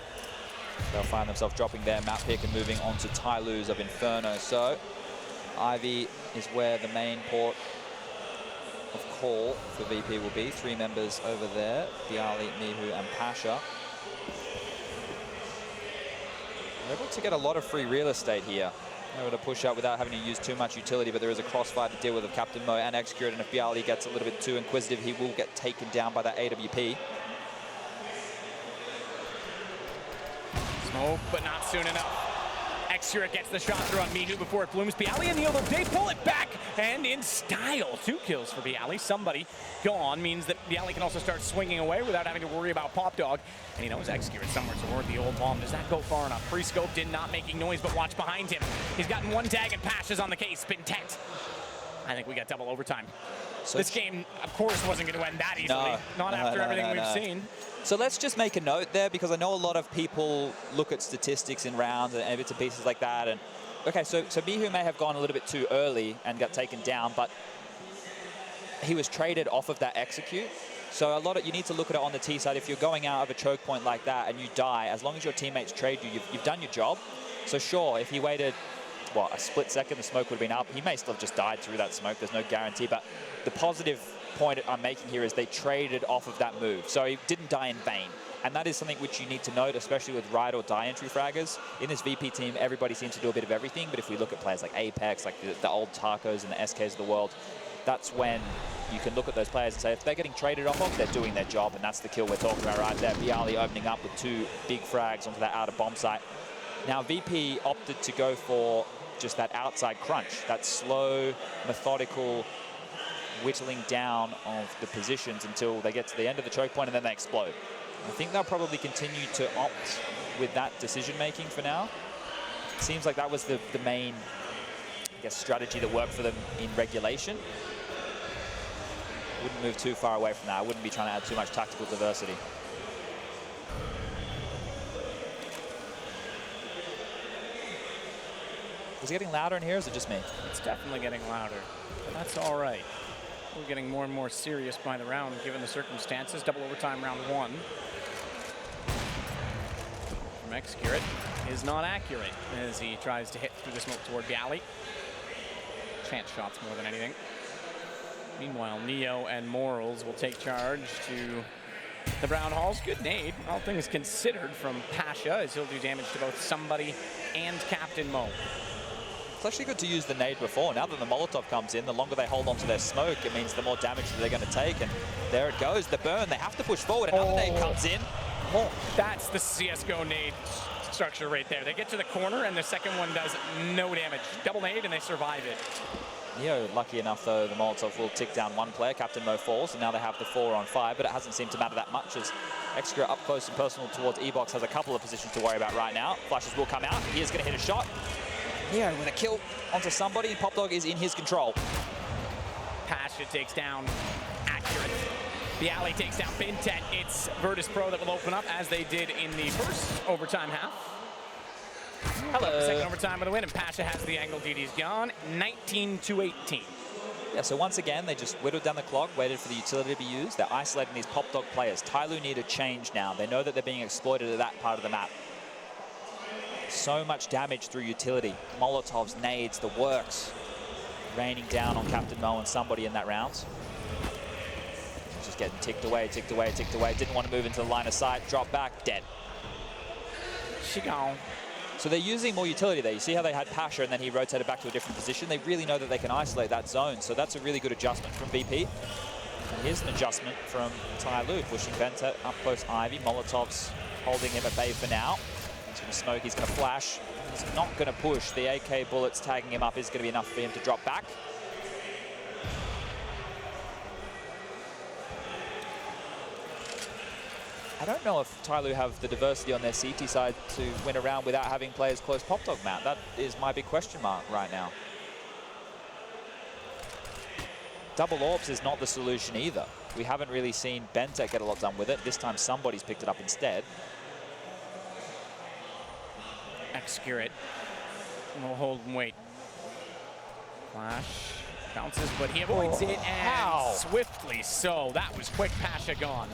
they'll find themselves dropping their map pick and moving on to TyLoo's of Inferno. So, Ivy is where the main port of call for VP will be. 3 members over there, Bialy, Mihu, and Pasha. They're able to get a lot of free real estate here. They're able to push up without having to use too much utility, but there is a crossfire to deal with of Captain Mo and Execute, and if Bialy gets a little bit too inquisitive, he will get taken down by that AWP. Smoke, but not soon enough. Exura gets the shot through on Mihu before it blooms. Bialy and the other, they pull it back, and in style. 2 kills for Bialy. Somebody gone means that Bialy can also start swinging away without having to worry about Pop Dog. And he knows Exura somewhere toward the old bomb. Does that go far enough? Pre-scoped in, not making noise, but watch behind him. He's gotten 1 tag, and Pasha's on the case. Bintech. I think we got double overtime. So this game, of course, wasn't going to end that easily. Not after everything we've seen. So let's just make a note there, because I know a lot of people look at statistics in rounds and bits and pieces like that. And okay, so Mihu may have gone a little bit too early and got taken down, but he was traded off of that execute. So you need to look at it on the T side. If you're going out of a choke point like that and you die, as long as your teammates trade you, you've done your job. So sure, if he waited, what, a split second, the smoke would have been up. He may still have just died through that smoke. There's no guarantee. But the positive point I'm making here is they traded off of that move. So he didn't die in vain. And that is something which you need to note, especially with ride or die entry fraggers. In this VP team, everybody seems to do a bit of everything. But if we look at players like Apex, like the old Tacos and the SKs of the world, that's when you can look at those players and say, if they're getting traded off of, they're doing their job. And that's the kill we're talking about right there. Bialy opening up with 2 big frags onto that outer bomb site. Now, VP opted to go for just that outside crunch, that slow, methodical whittling down of the positions until they get to the end of the choke point and then they explode. I think they'll probably continue to opt with that decision-making for now. It seems like that was the main, I guess, strategy that worked for them in regulation. Wouldn't move too far away from that. I wouldn't be trying to add too much tactical diversity. Is it getting louder in here, or is it just me? It's definitely getting louder, but that's all right. We're getting more and more serious by the round, given the circumstances. Double overtime round 1. From Execute is not accurate as he tries to hit through the smoke toward Bialy. Chance shots more than anything. Meanwhile, Neo and Morals will take charge to the Brown Halls. Good nade, all things considered, from Pasha, as he'll do damage to both somebody and Captain Mo. It's actually good to use the nade before. Now that the Molotov comes in, the longer they hold onto their smoke, it means the more damage that they're going to take. And there it goes, the burn. They have to push forward. Another nade comes in. Oh, that's the CSGO nade structure right there. They get to the corner, and the second one does no damage. Double nade, and they survive it. Neo, lucky enough, though, the Molotov will tick down 1 player. Captain Mo falls, and now they have the 4 on 5, but it hasn't seemed to matter that much as Extra up close and personal towards E-Box has a couple of positions to worry about right now. Flashes will come out. He is going to hit a shot. Neo with a kill onto somebody. Pop Dog is in his control. Pasha takes down Accurate. Bialy takes down Bintet. It's Virtus.Pro that will open up, as they did in the first overtime half. Hello. Second overtime with a win, and Pasha has the angle. DD's gone. 19-18. Yeah, so once again, they just whittled down the clock, waited for the utility to be used. They're isolating these pop dog players. TyLoo need a change now. They know that they're being exploited at that part of the map. So much damage through utility. Molotovs, nades, the works. Raining down on Captain Mo and somebody in that round. Just getting ticked away, ticked away, ticked away. Didn't want to move into the line of sight. Drop back, dead. She gone. So they're using more utility there. You see how they had Pasha and then he rotated back to a different position? They really know that they can isolate that zone. So that's a really good adjustment from VP. And here's an adjustment from TyLoo, pushing Ventet up close Ivy. Molotov's holding him at bay for now. He's going to smoke, he's going to flash. He's not going to push. The AK bullets tagging him up is going to be enough for him to drop back. I don't know if TyLoo have the diversity on their CT side to win a round without having players close pop dog map. That is my big question mark right now. Double orbs is not the solution either. We haven't really seen Bentek get a lot done with it. This time somebody's picked it up instead. Execute it. We'll hold and wait. Flash. Bounces, but he avoids it, and swiftly so. That was quick. Pasha gone.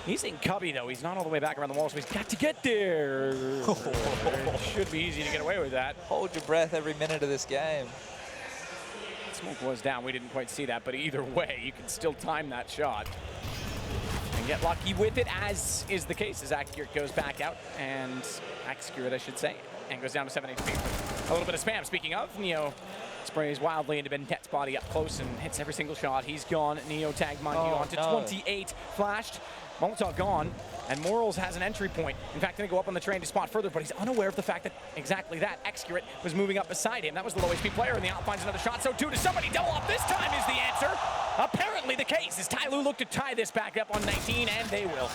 He's in cubby, though. He's not all the way back around the wall, so he's got to get there. It should be easy to get away with that. Hold your breath every minute of this game. Smoke was down. We didn't quite see that, but either way, you can still time that shot and get lucky with it, as is the case as Accurate goes back out, and Accurate, I should say, and goes down to 7 HP. A little bit of spam. Speaking of, Neo sprays wildly into Bentet's body up close and hits every single shot. He's gone. Neo tagged, mind you, on to 28. Flashed. Molotov gone, and Morals has an entry point. In fact, going to go up on the train to spot further, but he's unaware of the fact that exactly that, Excurate was moving up beside him. That was the low HP player, and the out finds another shot. So two to somebody. Double up this time is the answer. Apparently the case, as TyLoo look to tie this back up on 19, and they will.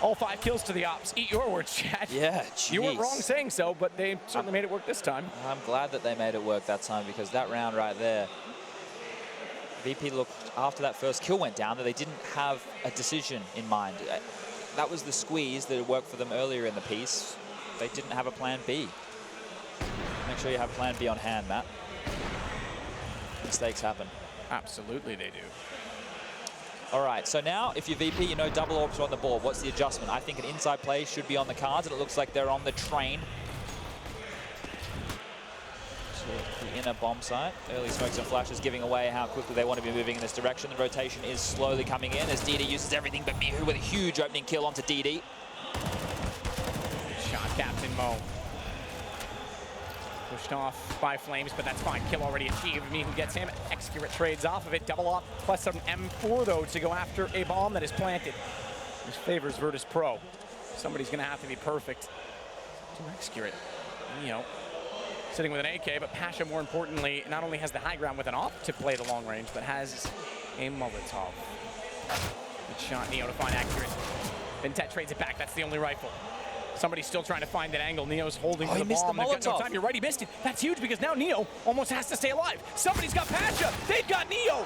All 5 kills to the ops. Eat your words, Chad. Yeah, geez. You weren't wrong saying so, but they certainly made it work this time. I'm glad that they made it work that time, because that round right there, VP looked, after that first kill went down, that they didn't have a decision in mind. That was the squeeze that had worked for them earlier in the piece. They didn't have a plan B. Make sure you have plan B on hand, Matt. Mistakes happen. Absolutely they do. All right, so now if you're VP, you know double orbs are on the board. What's the adjustment? I think an inside play should be on the cards, and it looks like they're on the train. The inner bomb site. Early smokes and flashes giving away how quickly they want to be moving in this direction. The rotation is slowly coming in as DD uses everything but Mihu with a huge opening kill onto DD. Good shot, Captain Mo. Pushed off by Flames, but that's fine. Kill already achieved. Mihu gets him. Excurate trades off of it. Double up plus an M4, though, to go after a bomb that is planted. This favors Virtus.Pro. Somebody's going to have to be perfect to Excurate. Neo sitting with an AK, but Pasha, more importantly, not only has the high ground with an op to play the long range, but has a Molotov. Good shot, Neo to find Accurate. Ventet trades it back. That's the only rifle. Somebody's still trying to find that angle. Neo's holding the bomb. They've got no time. You're right, he missed it. That's huge because now Neo almost has to stay alive. Somebody's got Pasha. They've got Neo.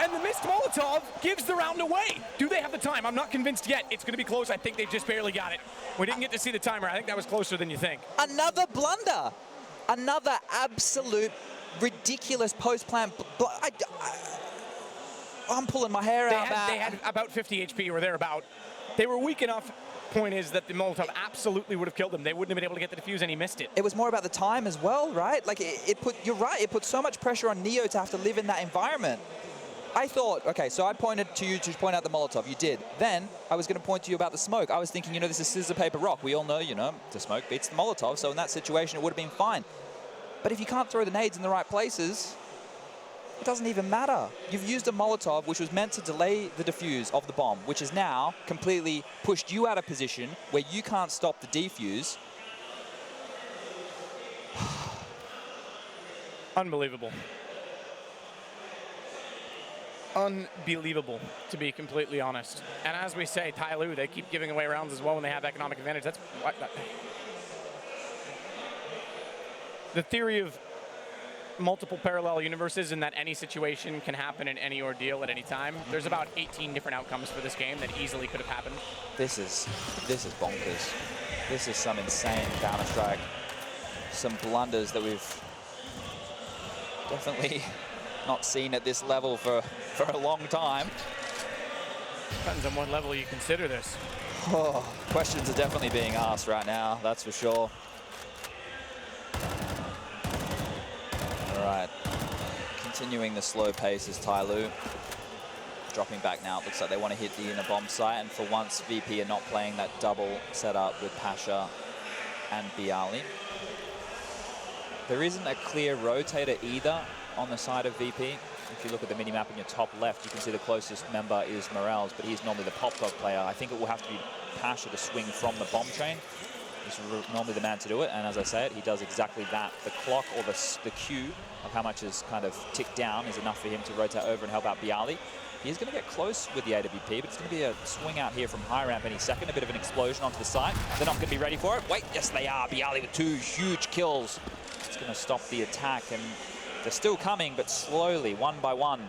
And the missed Molotov gives the round away. Do they have the time? I'm not convinced yet. It's going to be close. I think they just barely got it. We didn't get to see the timer. I think that was closer than you think. Another blunder. Another absolute ridiculous post-plan. I'm pulling my hair out, Matt. They had about 50 HP or thereabout. They were weak enough. Point is that the Molotov absolutely would have killed him. They wouldn't have been able to get the defuse, and he missed it. It was more about the time as well, right? Like, you're right, it put so much pressure on Neo to have to live in that environment. I thought, okay, so I pointed to you to point out the Molotov. You did. Then I was going to point to you about the smoke. I was thinking, you know, this is scissor, paper, rock. We all know, you know, the smoke beats the Molotov. So in that situation, it would have been fine. But if you can't throw the nades in the right places, it doesn't even matter. You've used a Molotov, which was meant to delay the defuse of the bomb, which has now completely pushed you out of position where you can't stop the defuse. Unbelievable. Unbelievable, to be completely honest. And as we say, TyLoo, they keep giving away rounds as well when they have economic advantage. That's what. The theory of multiple parallel universes in that any situation can happen in any ordeal at any time. There's about 18 different outcomes for this game that easily could have happened. This is bonkers. This is some insane Counter-Strike. Some blunders that we've definitely not seen at this level for a long time. Depends on what level you consider this. Oh, questions are definitely being asked right now, that's for sure. All right, continuing the slow pace is TyLoo. Dropping back now, it looks like they want to hit the inner bomb site, and for once VP are not playing that double setup with Pasha and Bialy. There isn't a clear rotator either on the side of VP. If you look at the mini-map in your top left, you can see the closest member is Morales, but he's normally the pop dog player. I think it will have to be Pasha to swing from the bomb train. He's normally the man to do it, and as I said, he does exactly that. The clock or the cue of how much is kind of ticked down is enough for him to rotate over and help out Bialy. He's going to get close with the AWP, but it's going to be a swing out here from high ramp any second. A bit of an explosion onto the side. They're not going to be ready for it. Wait, yes they are. Bialy with 2 huge kills. It's going to stop the attack, and they're still coming, but slowly, one by one.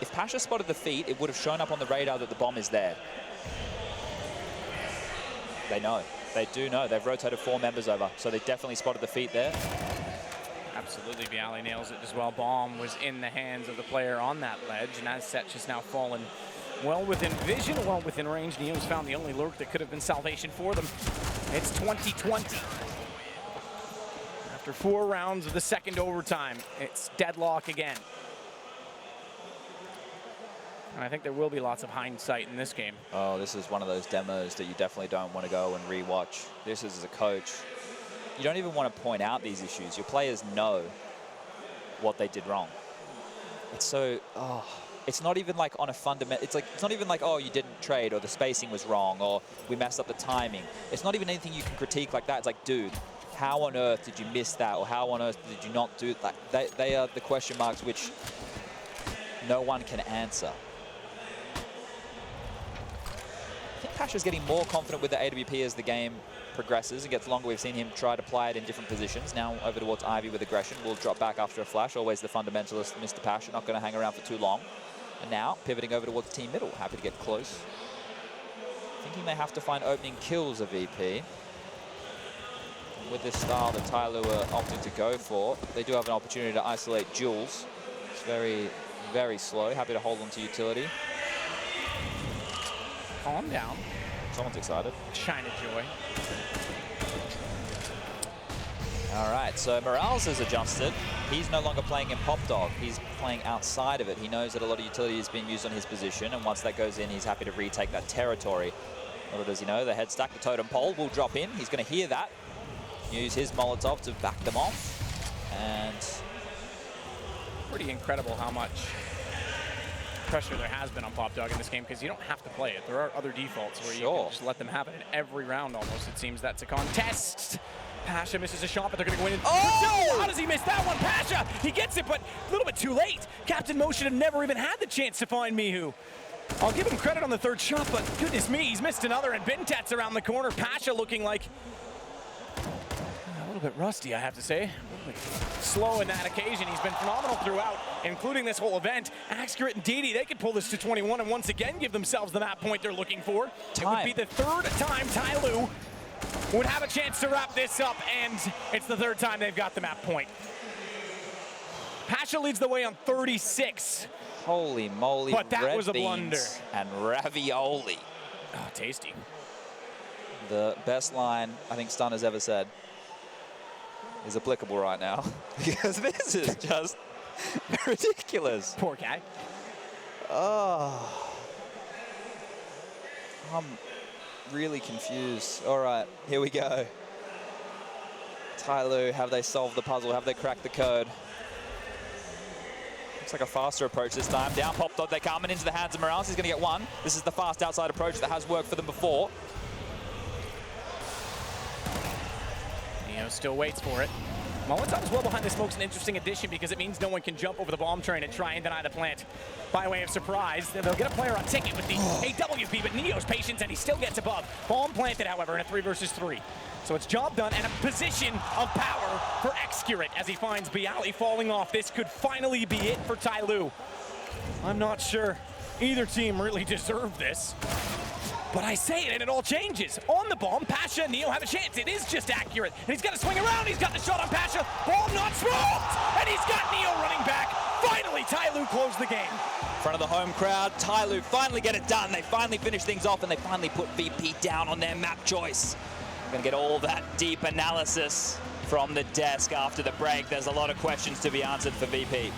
If Pasha spotted the feet, it would have shown up on the radar that the bomb is there. They know. They do know. They've rotated 4 members over, so they definitely spotted the feet there. Absolutely, Bialy nails it as well. Bomb was in the hands of the player on that ledge, and as such has now fallen well within vision, well within range. Neo's found the only lurk that could have been salvation for them. It's 2020. After 4 rounds of the second overtime, it's deadlock again. And I think there will be lots of hindsight in this game. Oh, this is one of those demos that you definitely don't want to go and re-watch. This is as a coach. You don't even want to point out these issues. Your players know what they did wrong. It's so, it's not even like on a fundamental, it's not even like, oh, you didn't trade, or the spacing was wrong, or we messed up the timing. It's not even anything you can critique like that. It's like, dude, how on earth did you miss that, or how on earth did you not do that? They are the question marks which no one can answer. I think Pasha's getting more confident with the AWP as the game progresses and gets longer. We've seen him try to play it in different positions. Now over towards Ivy with aggression. Will drop back after a flash. Always the fundamentalist, Mr. Pasha, not going to hang around for too long. And now pivoting over towards team middle. Happy to get close. Thinking they have to find opening kills of VP. With this style that TyLoo are opting to go for, they do have an opportunity to isolate Jules. It's very, very slow. Happy to hold on to utility. Calm down. Someone's excited. ChinaJoy. All right, so Morales has adjusted. He's no longer playing in Pop Dog. He's playing outside of it. He knows that a lot of utility is being used on his position, and once that goes in, he's happy to retake that territory. Little does he know, the head stack, the totem pole will drop in. He's going to hear that. Use his Molotov to back them off. And pretty incredible how much pressure there has been on Pop Dog in this game, because you don't have to play it. There are other defaults where you can just let them have it in every round almost. It seems that's a contest. Pasha misses a shot, but they're going to go in. Oh! How does he miss that one? Pasha, he gets it, but a little bit too late. Captain Mo should have never even had the chance to find Mihu. I'll give him credit on the 3rd shot, but goodness me, he's missed another, and Bintat's around the corner. Pasha looking like a little bit rusty, I have to say. Slow in that occasion. He's been phenomenal throughout, including this whole event. Accurate and Didi, they could pull this to 21 and once again give themselves the map point they're looking for. It would be the 3rd time TyLoo would have a chance to wrap this up, and it's the 3rd time they've got the map point. Pasha leads the way on 36. Holy moly, but that red was a blunder. And ravioli. Oh, tasty. The best line I think Stun has ever said is applicable right now, because this is just ridiculous. Poor guy. Oh, I'm really confused. All right, here we go. TyLoo, have they solved the puzzle? Have they cracked the code? Looks like a faster approach this time. Down Pop Dog they come, and into the hands of Morales. He's going to get one. This is the fast outside approach that has worked for them before. Neo still waits for it. Molotov's well behind the smoke's an interesting addition, because it means no one can jump over the bomb train and try and deny the plant. By way of surprise, they'll get a player on ticket with the AWP, but Neo's patience, and he still gets above. Bomb planted, however, in a 3 versus 3. So it's job done, and a position of power for Excurate as he finds Bialy falling off. This could finally be it for TyLoo. I'm not sure either team really deserved this. But I say it and it all changes. On the bomb, Pasha and Neo have a chance. It is just accurate. And he's got to swing around. He's got the shot on Pasha. Bomb not smoked! And he's got Neo running back. Finally, TyLoo closed the game. In front of the home crowd, TyLoo finally get it done. They finally finish things off and they finally put VP down on their map choice. We're gonna get all that deep analysis from the desk after the break. There's a lot of questions to be answered for VP.